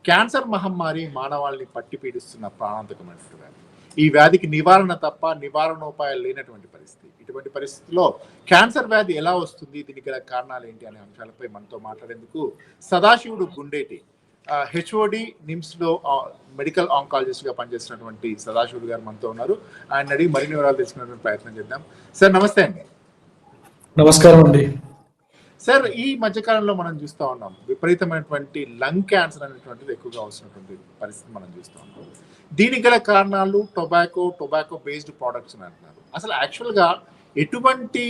Cancer మహమ్మారి మానవాళిని పట్టి పీడిస్తున్న ప్రాణాంతకమైనటువంటి వ్యాధి. ఈ వ్యాధికి నివారణ తప్ప నివారణోపాయాలు లేనటువంటి పరిస్థితి. ఇటువంటి పరిస్థితుల్లో క్యాన్సర్ వ్యాధి ఎలా వస్తుంది, దీనికి గల కారణాలు ఏంటి అనే అంశాలపై మనతో మాట్లాడేందుకు సదాశివుడు గుండేటి హెచ్ఓడి నిమ్స్లో మెడికల్ ఆంకాలజిస్ట్ గా పనిచేస్తున్నటువంటి సదాశివుడు గారు మనతో ఉన్నారు. ఆయన అడిగి మరిన్ని వివరాలు తెలుసుకునేటువంటి ప్రయత్నం చేద్దాం. సార్ నమస్తే అండి. నమస్కారం అండి. సార్, ఈ మధ్యకాలంలో మనం చూస్తూ ఉన్నాం విపరీతమైనటువంటి లంగ్ క్యాన్సర్ అనేటువంటిది ఎక్కువగా వస్తున్నటువంటి పరిస్థితి మనం చూస్తూ ఉన్నాం. దీనికి గల కారణాలు టొబాకో బేస్డ్ ప్రోడక్ట్స్ అని అంటున్నారు. అసలు యాక్చువల్గా ఎటువంటి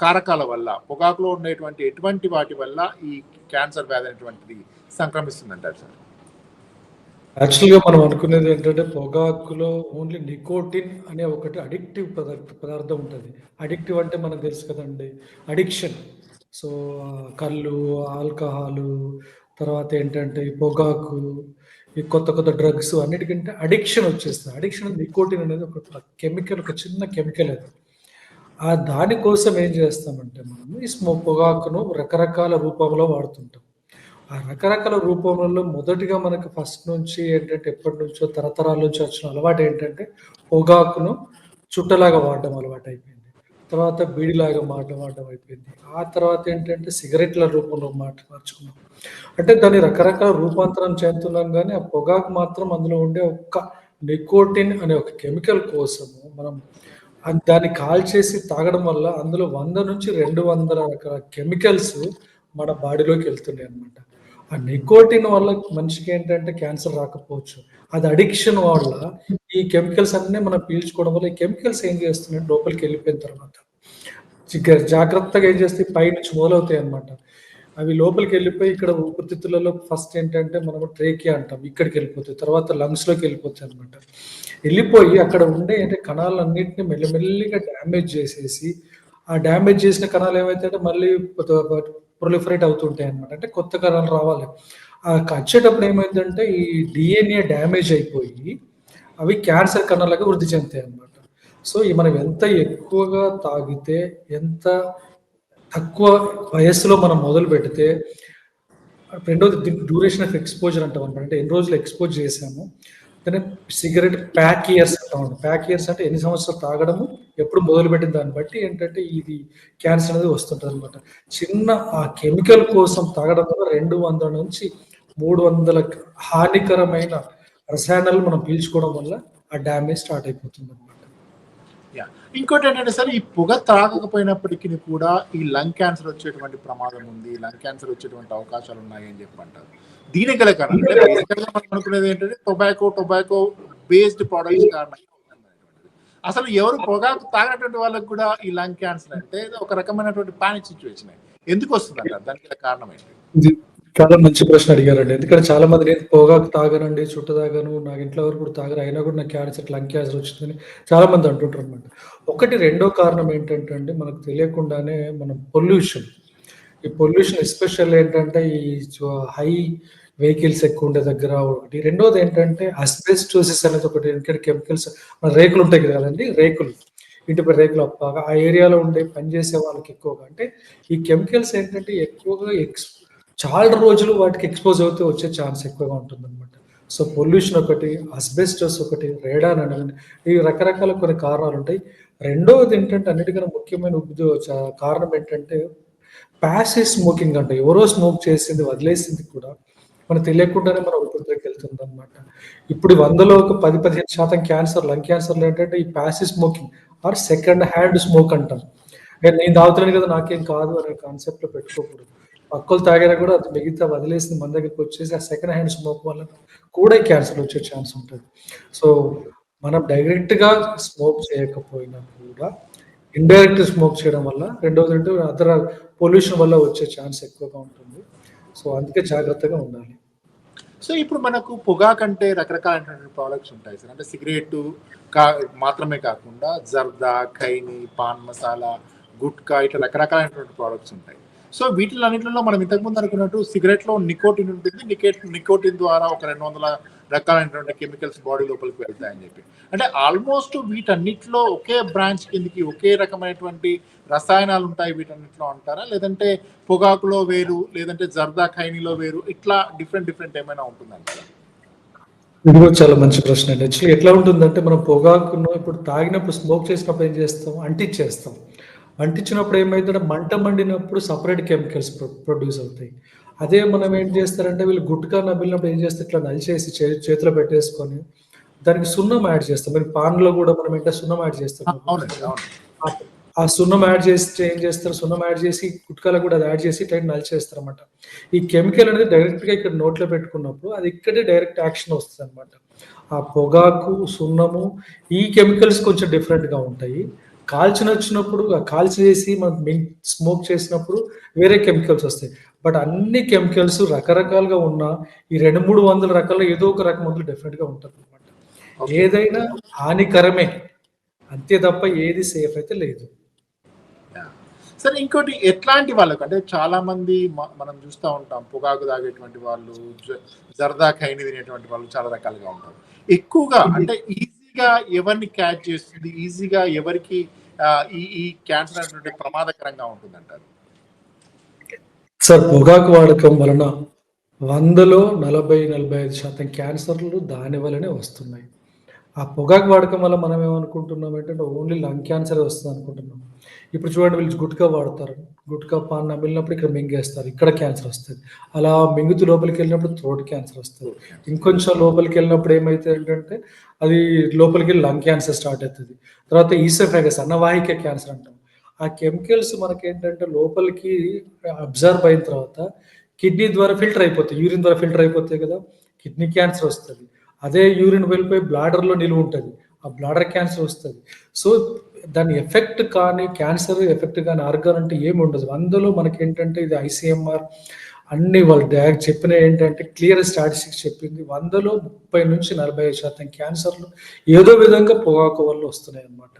కారకాల వల్ల, పొగాకులో ఉండేటువంటి ఎటువంటి వాటి వల్ల ఈ క్యాన్సర్ వ్యాధి అనేటువంటిది సంక్రమిస్తుందంటారు సార్? యాక్చువల్గా మనం అనుకునేది ఏంటంటే పొగాకులో ఓన్లీ నికోటిన్ అనే ఒకటి అడిక్టివ్ పదార్థం ఉంటుంది. అడిక్టివ్ అంటే మనకు తెలుసు కదండి, అడిక్షన్. సో కళ్ళు, ఆల్కహాలు, తర్వాత ఏంటంటే ఈ పొగాకు, ఈ కొత్త డ్రగ్స్ అన్నిటికంటే అడిక్షన్ వచ్చేస్తుంది. అడిక్షన్ నికోటిన్ అనేది ఒక కెమికల్, ఒక చిన్న కెమికల్ అది. ఆ దానికోసం ఏం చేస్తామంటే మనము ఈ పొగాకును రకరకాల రూపంలో వాడుతుంటాం. ఆ రకరకాల రూపంలో మొదటిగా మనకు ఫస్ట్ నుంచి ఏంటంటే ఎప్పటి నుంచో తరతరాల నుంచి వచ్చిన అలవాటు ఏంటంటే పొగాకును చుట్టలాగా వాడడం అలవాటు అయిపోయింది. తర్వాత బీడిలాగా వాడడం అయిపోయింది. ఆ తర్వాత ఏంటంటే సిగరెట్ల రూపంలో మార్చుకున్నాం. అంటే దాన్ని రకరకాల రూపాంతరం చెందుతున్నాం, కానీ ఆ పొగాకు మాత్రం అందులో ఉండే ఒక్క నికోటిన్ అనే ఒక కెమికల్ కోసము మనం దాన్ని కాల్చేసి తాగడం వల్ల అందులో 100 నుంచి 200 రకాల కెమికల్స్ మన బాడీలోకి వెళ్తున్నాయి అనమాట. ఆ నికోటిన్ వల్ల మనిషికి ఏంటంటే క్యాన్సర్ రాకపోవచ్చు, అది అడిక్షన్ వల్ల ఈ కెమికల్స్ అన్నీ మనం పీల్చుకోవడం వల్ల ఈ కెమికల్స్ ఏం చేస్తున్నాయి, లోపలికి వెళ్ళిపోయిన తర్వాత జాగ్రత్తగా ఏం చేస్తే పైనుంచి మొదలవుతాయి అనమాట. అవి లోపలికి వెళ్ళిపోయి ఇక్కడ ఊపిరితిత్తులలో ఫస్ట్ ఏంటంటే మనం ట్రేకియా అంటాం, ఇక్కడికి వెళ్ళిపోతాయి, తర్వాత లంగ్స్లోకి వెళ్ళిపోతాయి అనమాట. వెళ్ళిపోయి అక్కడ ఉండే అంటే కణాలన్నింటినీ మెల్లమెల్లిగా డ్యామేజ్ చేసేసి, ఆ డ్యామేజ్ చేసిన కణాలు ఏమైతే మళ్ళీ ప్రొలిఫరేట్ అవుతుంటాయి అనమాట. అంటే కొత్త కణాలు రావాలి. ఆ వచ్చేటప్పుడు ఏమైందంటే ఈ డిఎన్ఏ డ్యామేజ్ అయిపోయి అవి క్యాన్సర్ కణాలుగా వృద్ధి చెందుతాయి అనమాట. సో మనం ఎంత ఎక్కువగా తాగితే, ఎంత తక్కువ వయస్సులో మనం మొదలు పెడితే, రెండోది డ్యూరేషన్ ఆఫ్ ఎక్స్పోజర్ అంటాం అనమాట. అంటే ఎన్ని రోజులు ఎక్స్పోజ్ చేసాము. కానీ సిగరెట్ ప్యాక్ ఇయర్స్ అంటాం. ప్యాక్ ఇయర్స్ అంటే ఎన్ని సంవత్సరాలు తాగడము, ఎప్పుడు మొదలుపెట్టిన దాన్ని బట్టి ఏంటంటే ఇది క్యాన్సర్ అనేది వస్తుంటుంది అనమాట. చిన్న ఆ కెమికల్ కోసం తాగడం వల్ల 200 నుంచి 300 హానికరమైన రసాయనాలు మనం పీల్చుకోవడం వల్ల ఆ డ్యామేజ్ స్టార్ట్ అయిపోతుంది అనమాట. ఇంకోటి ఏంటంటే సార్, ఈ పొగ త్రాగకపోయినప్పటికీ కూడా ఈ లంగ్ క్యాన్సర్ వచ్చేటువంటి ప్రమాదం ఉంది, లంగ్ క్యాన్సర్ వచ్చేటువంటి అవకాశాలు ఉన్నాయి అని చెప్పి అంటారు. దీనికి గల కారణం మనం అనుకునేది ఏంటంటే టొబాకో బేస్డ్ ప్రొడక్ట్స్ కారణం. అసలు ఎవరు పొగాకు తాగినటువంటి వాళ్ళకి కూడా ఈ లంగ్ క్యాన్సర్ అంటే ఒక రకమైనటువంటి పానిక్ సిచ్యువేషన్ ఎందుకు వస్తుంది అంటారు? దానికి కారణం ఏంటి? చాలా మంచి ప్రశ్న అడిగారండి. ఎందుకంటే చాలా మంది నేను పొగాకు తాగనండి, చుట్ట తాగను, నాకు ఇంట్లో వరకు కూడా తాగరు, అయినా కూడా నాకు క్యాన్సర్, లంగ్ క్యాన్సర్ వచ్చిందని చాలా మంది అంటుంటారు అనమాట. ఒకటి రెండో కారణం ఏంటంటే అండి, మనకు తెలియకుండానే మనం పొల్యూషన్, ఈ పొల్యూషన్ ఎస్పెషల్ ఏంటంటే ఈ హై వెహికల్స్ ఎక్కువ ఉండే దగ్గర ఒకటి. రెండోది ఏంటంటే అస్బెస్టోసిస్ అనేది ఒకటి. ఎందుకంటే కెమికల్స్, మన రేకులు ఉంటాయి కదండి, రేకులు, ఇంటిపై రేకులు అప్పాగా ఆ ఏరియాలో ఉండే పనిచేసే వాళ్ళకి ఎక్కువగా అంటే ఈ కెమికల్స్ ఏంటంటే ఎక్కువగా చాలా రోజులు వాటికి ఎక్స్పోజ్ అవుతూ వచ్చే ఛాన్స్ ఎక్కువగా ఉంటుంది అనమాట. సో పొల్యూషన్ ఒకటి, అస్బెస్టోస్ ఒకటి, రేడాన్ అనేది, ఈ రకరకాల కొన్ని కారణాలు ఉంటాయి. రెండవది ఏంటంటే అన్నిటికన్నా ముఖ్యమైన కారణం ఏంటంటే ప్యాసివ్ స్మోకింగ్ అంట. ఎవరో స్మోక్ చేసింది వదిలేసింది కూడా మనకు తెలియకుండానే మన ఊపిరితిత్తులకు వెళ్తుంది అనమాట. ఇప్పుడు 100లో ఒక 10-15% క్యాన్సర్, లంగ్ క్యాన్సర్లు ఏంటంటే ఈ passive smoking are second hand smoke అంటాం. నేను తాగుతున్నాను కదా నాకేం కాదు అనే కాన్సెప్ట్ లో పెట్టుకోకూడదు. పక్కలు తాగినా కూడా అది మిగతా వదిలేసింది మన దగ్గరికి వచ్చేసి ఆ సెకండ్ హ్యాండ్ స్మోక్ వల్ల కూడా క్యాన్సర్ వచ్చే ఛాన్స్ ఉంటుంది. సో మనం డైరెక్ట్ గా స్మోక్ చేయకపోయినా కూడా ఇండైరెక్ట్ స్మోక్ చేయడం వల్ల, రెండోది అదర్ పొల్యూషన్ వల్ల వచ్చే ఛాన్స్ ఎక్కువగా ఉంటుంది. సో అందుకే జాగ్రత్తగా ఉండాలి. సో ఇప్పుడు మనకు పొగాకు అంటే రకరకాలైనటువంటి ప్రోడక్ట్స్ ఉంటాయి సార్. అంటే సిగరెట్ మాత్రమే కాకుండా జర్దా, ఖైని, పాన్ మసాలా, గుట్కా, ఇట్లా రకరకాలైనటువంటి ప్రోడక్ట్స్ ఉంటాయి. సో వీటిలన్నింటిలో మనం ఇంతకుముందు అనుకున్నట్టు సిగరెట్లో నికోటిన్ ఉంటుంది, నికోటిన్ ద్వారా ఒక 200 రకాలైనటువంటి కెమికల్స్ బాడీ లోపలికి వెళ్తాయని చెప్పి. అంటే ఆల్మోస్ట్ వీటన్నిటిలో ఒకే బ్రాంచ్ కిందకి ఒకే రకమైనటువంటి రసాయనాలు ఉంటాయి వీటన్నిటిలో అంటారా, లేదంటే పొగాకులో వేరు, లేదంటే జర్దా ఖైనీలో వేరు, ఇట్లా డిఫరెంట్ ఏమైనా ఉంటుందంటారా? ఇది కూడా చాలా మంచి ప్రశ్న అండి. యాక్చువల్లీ ఎట్లా ఉంటుందంటే మనం పొగాకును ఇప్పుడు తాగినప్పుడు స్మోక్ చేసినప్పుడు ఏం చేస్తాం, అంటించేస్తాం. అంటించినప్పుడు ఏమైతుందంటే మంట మండినప్పుడు సపరేట్ కెమికల్స్ ప్రొడ్యూస్ అవుతాయి. అదే మనం ఏం చేస్తారంటే వీళ్ళు గుట్కా నమిలినప్పుడు ఏం చేస్తే ఇట్లా నలిచేసి చేతిలో పెట్టేసుకొని దానికి సున్నం యాడ్ చేస్తాం. మీరు పాన్లో కూడా మనం ఏంటంటే సున్నం యాడ్ చేస్తాం. అవునండి, అవును. ఆ సున్నం యాడ్ చేస్తే ఏం చేస్తారు, సున్నం యాడ్ చేసి గుట్కాలో కూడా అది యాడ్ చేసి ఇట్లా నలిచేస్తారు అనమాట. ఈ కెమికల్ అనేది డైరెక్ట్గా ఇక్కడ నోట్లో పెట్టుకున్నప్పుడు అది ఇక్కడే డైరెక్ట్ యాక్షన్ వస్తుంది అనమాట. ఆ పొగాకు, సున్నము, ఈ కెమికల్స్ కొంచెం డిఫరెంట్గా ఉంటాయి. కాల్చినొచ్చినప్పుడు ఆ కాల్చేసి మనం స్మోక్ చేసినప్పుడు వేరే కెమికల్స్ వస్తాయి. బట్ అన్ని కెమికల్స్ రకరకాలుగా ఉన్న ఈ 200-300 రకాల్లో ఏదో ఒక రకం అందులో డిఫరెంట్గా ఉంటుంది అనమాట. ఏదైనా హానికరమే అంతే తప్ప ఏది సేఫ్ అయితే లేదు. సరే, ఇంకోటి ఎట్లాంటి వాళ్ళకు అంటే చాలా మంది మనం చూస్తూ ఉంటాం, పొగాకు తాగేటువంటి వాళ్ళు, జర్దా ఖైని తినేటువంటి వాళ్ళు చాలా రకాలుగా ఉంటారు. ఎక్కువగా అంటే ఈజీగా ఎవరిని క్యాచ్ చేస్తుంది, ఈజీగా ఎవరికి ఈ క్యాన్సర్ అనేటువంటి ప్రమాదకరంగా ఉంటుందంటారు? సార్ పొగాకు వాడకం వలన 100లో 40-45% క్యాన్సర్లు దాని వల్లనే వస్తున్నాయి. ఆ పొగాకు వాడకం వల్ల మనం ఏమనుకుంటున్నాం ఏంటంటే ఓన్లీ లంగ్ క్యాన్సర్ వస్తుంది అనుకుంటున్నాం. ఇప్పుడు చూడండి వీళ్ళు గుట్కా వాడతారు, గుట్కా పాన్ నమిలినప్పుడు ఇక్కడ మింగేస్తారు, ఇక్కడ క్యాన్సర్ వస్తుంది. అలా మింగుతూ లోపలికి వెళ్ళినప్పుడు థ్రోట్ క్యాన్సర్ వస్తుంది. ఇంకొంచెం లోపలికి వెళ్ళినప్పుడు ఏమైతే ఏంటంటే అది లోపలికి వెళ్ళి లంగ్ క్యాన్సర్ స్టార్ట్ అవుతుంది. తర్వాత ఈసోఫాగస్ అన్నవాహిక క్యాన్సర్ అంటాం. ఆ కెమికల్స్ మనకి ఏంటంటే లోపలికి అబ్జర్వ్ అయిన తర్వాత కిడ్నీ ద్వారా ఫిల్టర్ అయిపోతాయి, యూరిన్ ద్వారా ఫిల్టర్ అయిపోతాయి కదా, కిడ్నీ క్యాన్సర్ వస్తుంది. అదే యూరిన్ వెళ్ళిపోయి బ్లాడర్లో నిలువ ఉంటుంది, ఆ బ్లాడర్ క్యాన్సర్ వస్తుంది. సో దాని ఎఫెక్ట్ కానీ క్యాన్సర్ ఎఫెక్ట్ కానీ ఆర్గాన్ అంటే ఏమి ఉండదు. అందులో మనకి ఏంటంటే ఇది ICMR అన్ని వాళ్ళు డైరెక్ట్ చెప్పిన ఏంటంటే క్లియర్ స్టాటిస్టిక్స్ చెప్పింది 100లో 30-45% క్యాన్సర్లు ఏదో విధంగా పొగాకు వల్ల వస్తున్నాయి అన్నమాట.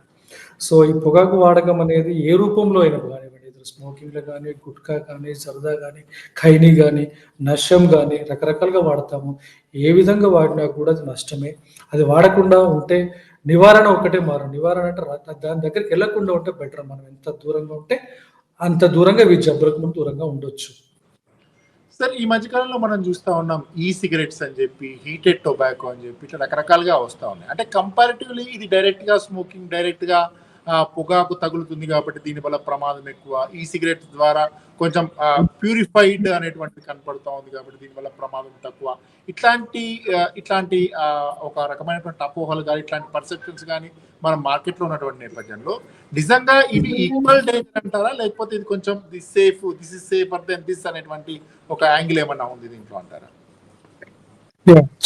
సో ఈ పొగాకు వాడకం అనేది ఏ రూపంలో అయినా కానివ్వండి, స్మోకింగ్లో కానీ, గుట్కా కానీ, సరదా కానీ, ఖైనీ కానీ, నషం కానీ రకరకాలుగా వాడతాము. ఏ విధంగా వాడినా కూడా అది నష్టమే. అది వాడకుండా ఉంటే నివారణ ఒకటే నివారణ అంటే దాని దగ్గరికి వెళ్ళకుండా ఉంటే బెటర్. మనం ఎంత దూరంగా ఉంటే అంత దూరంగా ఈ జబ్బులకు మనం దూరంగా ఉండొచ్చు. సార్, ఈ మధ్యకాలంలో మనం చూస్తూ ఉన్నాం సిగరెట్స్ అని చెప్పి, హీటెడ్ టొబాకో అని చెప్పి ఇట్లా రకరకాలుగా వస్తూ ఉన్నాయి. అంటే కంపారిటివ్లీ ఇది డైరెక్ట్గా స్మోకింగ్, డైరెక్ట్గా పొగాకు తగులుతుంది కాబట్టి దీనివల్ల ప్రమాదం ఎక్కువ. సిగరెట్ ద్వారా కొంచెం ప్యూరిఫైడ్ అనేటువంటి కనపడుతూ ఉంది కాబట్టి దీనివల్ల ప్రమాదం తక్కువ. ఇట్లాంటి ఒక రకమైనటువంటి అపోహలు కానీ, ఇట్లాంటి పర్సెప్షన్స్ కానీ మనం మార్కెట్లో ఉన్నటువంటి నేపథ్యంలో నిజంగా ఇవి ఈక్వల్ డేంజర్ అంటారా, లేకపోతే ఇది కొంచెం this is safer than this అనేటువంటి ఒక యాంగిల్ ఏమన్నా ఉంది దీంట్లో అంటారా?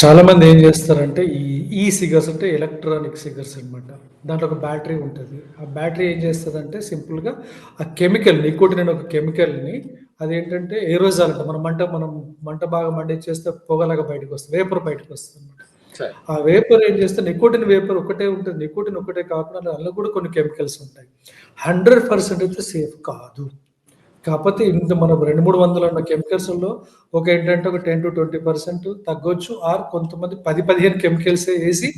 చాలా మంది ఏం చేస్తారంటే ఈ సిగర్స్ అంటే ఎలక్ట్రానిక్ సిగర్స్ అనమాట. దాంట్లో ఒక బ్యాటరీ ఉంటుంది. ఆ బ్యాటరీ ఏం చేస్తుందంటే సింపుల్గా ఆ కెమికల్ నికోటిన్ అనే ఒక కెమికల్ని అదేంటంటే ఏరోజాల్ అంట, మనం మంట బాగా మండిచ్చేస్తే పొగలాగా బయటకు వస్తుంది, వేపర్ బయటకు వస్తుంది అనమాట. ఆ వేపర్ ఏం చేస్తే నికోటిన్ వేపర్ ఒకటే ఉంటుంది, నికోటిన్ ఒకటే కాకుండా అందులో కూడా కొన్ని కెమికల్స్ ఉంటాయి. 100% అయితే సేఫ్ కాదు. కాకపోతే ఇంత మనం 200-300 ఉన్న కెమికల్స్లో ఒక ఏంటంటే ఒక 10-20% తగ్గొచ్చు, ఆర్ కొంతమంది 10-15 కెమికల్స్ వేసి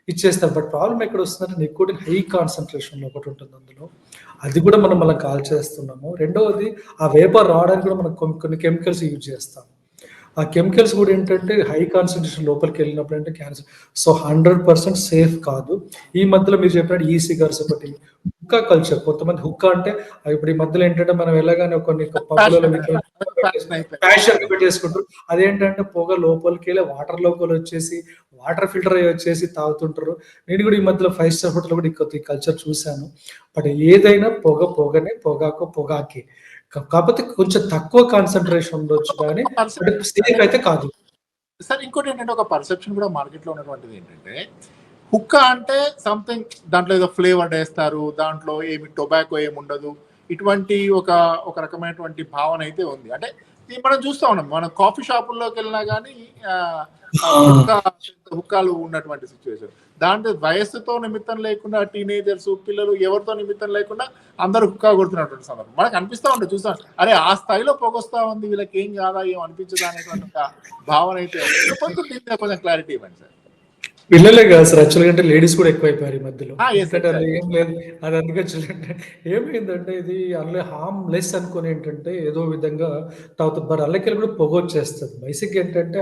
ఇచ్చేస్తారు. బట్ ప్రాబ్లం ఎక్కడ వస్తుందంటే నికోటిన్ హై కాన్సన్ట్రేషన్లో ఒకటి ఉంటుంది అందులో, అది కూడా మనం కాల్ చేస్తున్నాము. రెండవది ఆ వేపర్ రావడానికి కూడా మనం కొన్ని కెమికల్స్ యూజ్ చేస్తాం. ఆ కెమికల్స్ కూడా ఏంటంటే హై కాన్సన్ట్రేషన్ లోపలికి వెళ్ళినప్పుడు అంటే క్యాన్సర్. సో 100% సేఫ్ కాదు. ఈ మధ్యలో మీరు చెప్పినట్టు సిగర్స్ ఒకటి, హుక్కా కల్చర్, కొంతమంది హుక్కా అంటే ఇప్పుడు ఈ మధ్యలో ఏంటంటే మనం వెళ్ళగానే కొన్ని పబ్బులలో ప్యాషన్ పెట్టేసుకుంటారు. అదేంటంటే పొగ లోపలికి వెళ్ళి వాటర్ లోపల వచ్చేసి వాటర్ ఫిల్టర్ అయ్యి వచ్చేసి తాగుతుంటారు. నేను కూడా ఈ మధ్యలో 5 స్టార్ హోటల్ కూడా ఈ కల్చర్ చూశాను. బట్ ఏదైనా పొగనే, పొగాకే. కాకపోతే కొంచెం తక్కువ కాన్సన్ట్రేషన్ ఉండొచ్చు కానీ సేఫ్ అయితే కాదు. సార్, ఇంకోటి ఏంటంటే ఒక పర్సెప్షన్ కూడా మార్కెట్లో ఉన్నటువంటిది ఏంటంటే హుక్కా అంటే సంథింగ్ దాంట్లో ఏదో ఫ్లేవర్ వేస్తారు, దాంట్లో ఏమి టొబాకో ఏమి ఉండదు, ఇటువంటి ఒక రకమైనటువంటి భావన అయితే ఉంది. అంటే ఇది మనం చూస్తా ఉన్నాం. మనం కాఫీ షాపుల్లోకి వెళ్ళినా కానీ హుక్కాలు ఉన్నటువంటి సిచ్యువేషన్. దాంట్లో వయస్సుతో నిమిత్తం లేకుండా టీనేజర్స్ పిల్లలు ఎవరితో నిమిత్తం లేకుండా అందరూ హుక్కా కొడుతున్నటువంటి సందర్భం మనకు అనిపిస్తూ ఉంటుంది. చూస్తాం, అరే ఆ స్థాయిలో పొగొస్తా ఉంది, వీళ్ళకి ఏం కాదా ఏం అనిపించదా అనేటువంటి ఒక భావన అయితే కొంచెం దీని మీద కొంచెం క్లారిటీ ఇవ్వండి సార్. పిల్లలే కాదు సార్, యాక్చువల్గా అంటే లేడీస్ కూడా ఎక్కువైపోయారు ఈ మధ్యలో. yes, ఎందుకంటే అది exactly. ఏం లేదు, అది అందుకే చూడండి ఏమైందంటే ఇది అందులో హార్మ్లెస్ అనుకుని ఏంటంటే ఏదో విధంగా తాగుతుంది, బట్ అల్లకెళ్ళి కూడా పొగ వచ్చేస్తుంది. బేసిక్ ఏంటంటే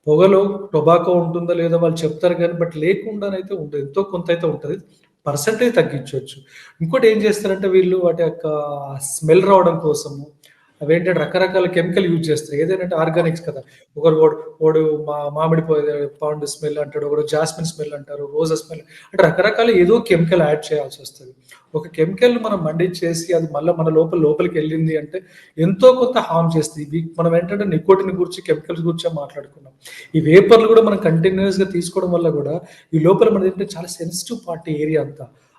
పొగలో టొబాకో ఉంటుందో లేదో వాళ్ళు చెప్తారు కానీ బట్ లేకుండానైతే ఉంటుంది, ఎంతో కొంత అయితే ఉంటుంది, పర్సెంటేజ్ తగ్గించవచ్చు. ఇంకోటి ఏం చేస్తారంటే వీళ్ళు వాటి యొక్క స్మెల్ రావడం కోసము అవేంటంటే రకరకాల కెమికల్ యూజ్ చేస్తారు. ఏదైనా ఆర్గానిక్స్ కదా, ఒకడు మామిడి పాండు స్మెల్ అంటాడు, ఒకడు జాస్మిన్ స్మెల్ అంటారు, రోజా స్మెల్ అంటే రకరకాల ఏదో కెమికల్ యాడ్ చేయాల్సి వస్తుంది. ఒక కెమికల్ మనం మండించేసి అది మళ్ళీ మన లోపలికి వెళ్ళింది అంటే ఎంతో కొంత హార్మ్ చేస్తుంది. మనం ఏంటంటే నికోటిన్ గురించి కెమికల్స్ గురించి మాట్లాడుకున్నాం. ఈ వేపర్లు కూడా మనం కంటిన్యూస్ గా తీసుకోవడం వల్ల కూడా ఈ లోపల మనది ఏంటంటే చాలా సెన్సిటివ్ పార్టీ ఏరియా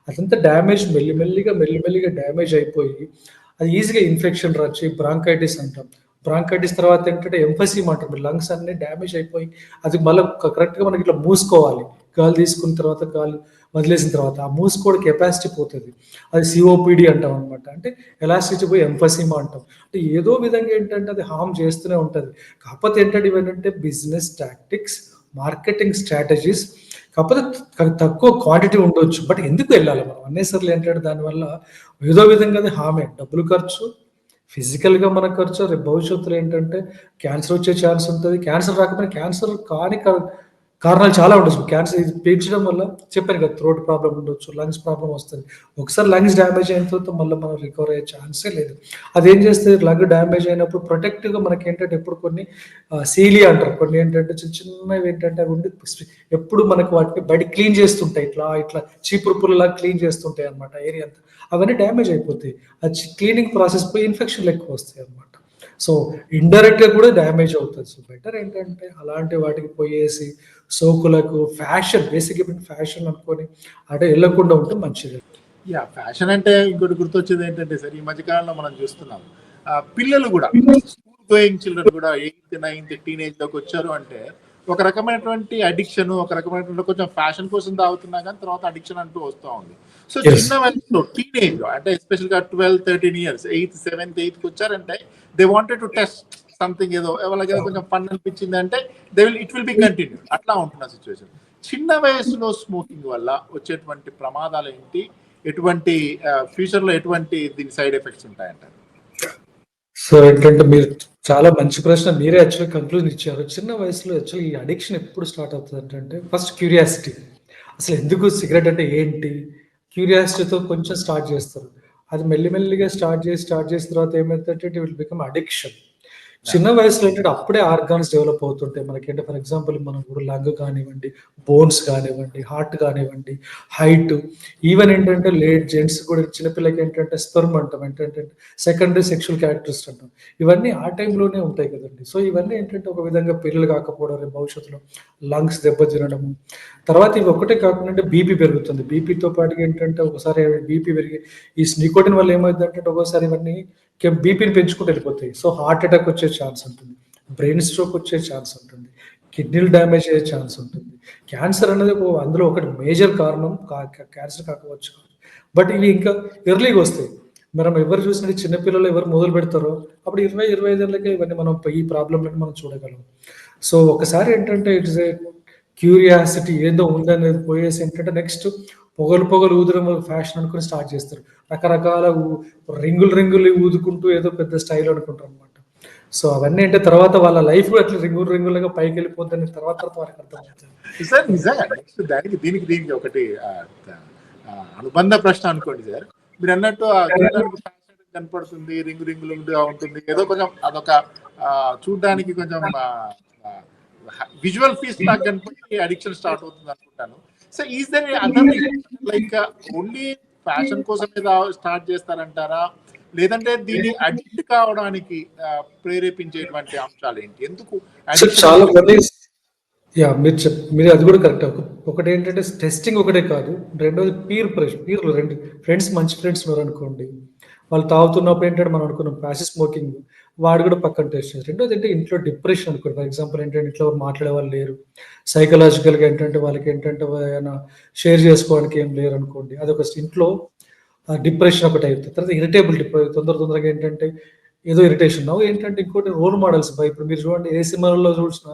అదంతా డ్యామేజ్ మెల్లిమెల్లిగా డ్యామేజ్ అయిపోయి అది ఈజీగా ఇన్ఫెక్షన్ వచ్చి బ్రాంకైటిస్ అంటాం. బ్రాంకైటిస్ తర్వాత ఏంటంటే ఎంఫసీమ్ అంటాం. లంగ్స్ అన్ని డ్యామేజ్ అయిపోయి అది మళ్ళీ కరెక్ట్గా మనకి ఇట్లా మూసుకోవాలి. గాలి తీసుకున్న తర్వాత గాలి వదిలేసిన తర్వాత ఆ మూసుకోవడం కెపాసిటీ పోతుంది, అది సిఓపిడి అంటాం అనమాట. అంటే ఎలాస్టిసిటీ పోయి ఎంఫసీమా అంటాం. అంటే ఏదో విధంగా ఏంటంటే అది హార్మ్ చేస్తూనే ఉంటుంది. కాకపోతే ఏంటంటే ఇవేంటంటే బిజినెస్ టాక్టిక్స్, మార్కెటింగ్ స్ట్రాటజీస్, కాకపోతే తక్కువ క్వాంటిటీ ఉండొచ్చు. బట్ ఎందుకు వెళ్ళాలి మనం అన్నేసర్లు ఏంటంటే దానివల్ల ఏదో విధంగా అది హామే, డబ్బులు ఖర్చు, ఫిజికల్గా మన ఖర్చు, రేపు భవిష్యత్తులో ఏంటంటే క్యాన్సర్ వచ్చే ఛాన్స్ ఉంటుంది. క్యాన్సర్ రాకపోయినా క్యాన్సర్ కాని కారణాలు చాలా ఉండొచ్చు. క్యాన్సర్ ఇది పీల్చడం వల్ల చెప్పాను కదా, థ్రోట్ ప్రాబ్లం ఉండొచ్చు, లంగ్స్ ప్రాబ్లం వస్తుంది. ఒకసారి లంగ్స్ డ్యామేజ్ అయిన తర్వాత మళ్ళీ మనం రికవర్ అయ్యే ఛాన్సే లేదు. అదేం చేస్తే లంగ్ డ్యామేజ్ అయినప్పుడు ప్రొటెక్టివ్గా మనకి ఏంటంటే ఎప్పుడు కొన్ని సీలియా అంటారు, కొన్ని ఏంటంటే చిన్నవి ఏంటంటే అవి ఉండి ఎప్పుడు మనకు వాటిని బయట క్లీన్ చేస్తుంటాయి, ఇట్లా చీపురు పుల్లలా క్లీన్ చేస్తుంటాయి అనమాట ఏరియా అంతా. అవన్నీ డ్యామేజ్ అయిపోతాయి, అది క్లీనింగ్ ప్రాసెస్ పోయి ఇన్ఫెక్షన్లు ఎక్కువ వస్తాయి అనమాట. సో ఇండైరెక్ట్ గా కూడా డ్యామేజ్ అవుతుంది. సో బెటర్ ఏంటంటే అలాంటి వాటికి పోయేసి సోకులకు ఫ్యాషన్, బేసిక్ ఫ్యాషన్ అనుకొని అటే వెళ్ళకుండా ఉంటే మంచిది. యా, ఫ్యాషన్ అంటే ఇంకోటి గుర్తొచ్చేది ఏంటంటే సార్, ఈ మధ్యకాలంలో మనం చూస్తున్నాం పిల్లలు కూడా, స్కూల్ గోయింగ్ చిల్డ్రన్ కూడా 8th 9th టీనేజ్ లోకి వచ్చారు అంటే ఒక రకమైనటువంటి అడిక్షన్, ఒక రకమైనటువంటి కొంచెం ఫ్యాషన్ కోసం తాగుతున్నా కానీ తర్వాత అడిక్షన్ అంటూ వస్తూ ఉంది. సో చిన్న వయసులో టీనేజ్ లో అంటే ఎస్పెషల్ గా 12-13 years 8th 7th 8th వచ్చారంటే they wanted to test something, ఏదో వాళ్ళకి కొంచెం ఫన్ అనిపించింది అంటే ఇట్ విల్ బి కంటిన్యూ, అట్లా ఉంటున్న సిచ్యువేషన్. చిన్న వయసులో స్మోకింగ్ వల్ల వచ్చేటువంటి ప్రమాదాలు ఏంటి, ఎటువంటి ఫ్యూచర్ లో ఎటువంటి దీని సైడ్ ఎఫెక్ట్స్ ఉంటాయంటారు? సో ఏంటంటే మీరు చాలా మంచి ప్రశ్న, మీరే యాక్చువల్గా కంక్లూజన్ ఇచ్చారు. చిన్న వయసులో యాక్చువల్లీ ఈ అడిక్షన్ ఎప్పుడు స్టార్ట్ అవుతుంది అంటే ఫస్ట్ క్యూరియాసిటీ, అసలు ఎందుకు సిగరెట్ అంటే ఏంటి, క్యూరియాసిటీతో కొంచెం స్టార్ట్ చేస్తారు. అది మెల్లిమెల్లిగా స్టార్ట్ చేసిన తర్వాత ఏమైందంటే ఇట్ విల్ బికమ్ అడిక్షన్. చిన్న వయసులో ఏంటంటే అప్పుడే ఆర్గాన్స్ డెవలప్ అవుతుంటాయి మనకి. ఫర్ ఎగ్జాంపుల్ మనం ఇప్పుడు లంగ్ కానివ్వండి, బోన్స్ కానివ్వండి, హార్ట్ కానివ్వండి, హైట్, ఈవెన్ ఏంటంటే లేట్ జెంట్స్ కూడా చిన్నపిల్లకి ఏంటంటే స్పెర్మ్ అంటాం, ఏంటంటే సెకండరీ సెక్షువల్ క్యారెక్టరిస్టిక్స్ అంటాం. ఇవన్నీ ఆ టైంలోనే ఉంటాయి కదండి. సో ఇవన్నీ ఏంటంటే ఒక విధంగా పిల్లలు కాకపోవడం, రేపు భవిష్యత్తులో లంగ్స్ దెబ్బతినడము, తర్వాత ఇవి ఒకటే కాకుండా బీపీ పెరుగుతుంది. బీపీతో పాటు ఏంటంటే ఒకసారి బీపీ పెరిగి ఈ నికోటిన్ వల్ల ఏమైందంటే ఒకసారి ఇవన్నీ బీపీని పెంచుకుంటూ వెళ్ళిపోతాయి. సో హార్ట్ అటాక్ వచ్చే ఛాన్స్ ఉంటుంది, బ్రెయిన్ స్ట్రోక్ వచ్చే ఛాన్స్ ఉంటుంది, కిడ్నీలు డ్యామేజ్ అయ్యే ఛాన్స్ ఉంటుంది. క్యాన్సర్ అనేది అందులో ఒకటి మేజర్ కారణం, క్యాన్సర్ కాకపోవచ్చు. బట్ ఇవి ఇంకా ఎర్లీగా వస్తాయి. మనం ఎవరు చూసినట్టు చిన్నపిల్లలు ఎవరు మొదలు పెడతారో అప్పుడు 20-25 ఏళ్ళకే ఇవన్నీ మనం ఈ ప్రాబ్లంలను మనం చూడగలం. సో ఒకసారి ఏంటంటే ఇట్స్ ఏ క్యూరియాసిటీ ఏదో ఉందనేది పోయేసి ఏంటంటే నెక్స్ట్ పొగలు ఊదడం ఫ్యాషన్ అనుకుని స్టార్ట్ చేస్తారు. రకరకాల రింగులు ఊదుకుంటూ ఏదో పెద్ద స్టైల్ అనుకుంటారు అనమాట. సో అవన్నీ అంటే తర్వాత వాళ్ళ లైఫ్ అట్లా రింగులుగా పైకి వెళ్ళిపోతుంది తర్వాత వాళ్ళకి అర్థమవుతుంది సార్. నిజంగా నెక్స్ట్ దీనికి ఒకటి అనుబంధ ప్రశ్న అనుకోండి సార్. మీరు అన్నట్టు కనపడుతుంది, రింగులుగా ఉంటుంది, ఏదో కొంచెం అదొక చూడడానికి కొంచెం విజువల్ ఫీస్ లాగా కనపడి అడిక్షన్ స్టార్ట్ అవుతుంది అనుకుంటాను. So is there other like only fashion కోసం స్టార్ట్ చేస్తారంటారా, లేదంటే దీన్ని అడిక్ట్ కావడానికి ప్రేరేపించేటువంటి అంశాలు ఏంటి, ఎందుకు? చాలా మంది మీరు అది కూడా కరెక్ట్. ఒకటి ఏంటంటే టెస్టింగ్ ఒకటే కాదు, రెండోది పీర్లు, రెండు ఫ్రెండ్స్ మంచి ఫ్రెండ్స్ ఉన్నారు అనుకోండి, వాళ్ళు తాగుతున్నప్పుడు ఏంటంటే మనం అనుకున్నాం ప్యాసివ్ స్మోకింగ్, వాడు కూడా పక్కన టెస్ట్ చేస్తారు. రెండోది ఏంటంటే ఇంట్లో డిప్రెషన్ అనుకోండి, ఫర్ ఎగ్జాంపుల్ ఏంటంటే ఇంట్లో ఎవరు మాట్లాడే వాళ్ళు లేరు, సైకలాజికల్గా ఏంటంటే వాళ్ళకి ఏంటంటే ఏమైనా షేర్ చేసుకోవడానికి ఏం లేరు అనుకోండి, అదొక ఇంట్లో డిప్రెషన్ ఒకటి అవుతుంది. తర్వాత ఇరిటేబిలిటీ, తొందరగా ఏంటంటే ఏదో ఇరిటేషన్ ఏంటంటే ఇంకోటి రోల్ మోడల్స్ బై. ఇప్పుడు మీరు చూడండి ఏ సినిమాలో చూసినా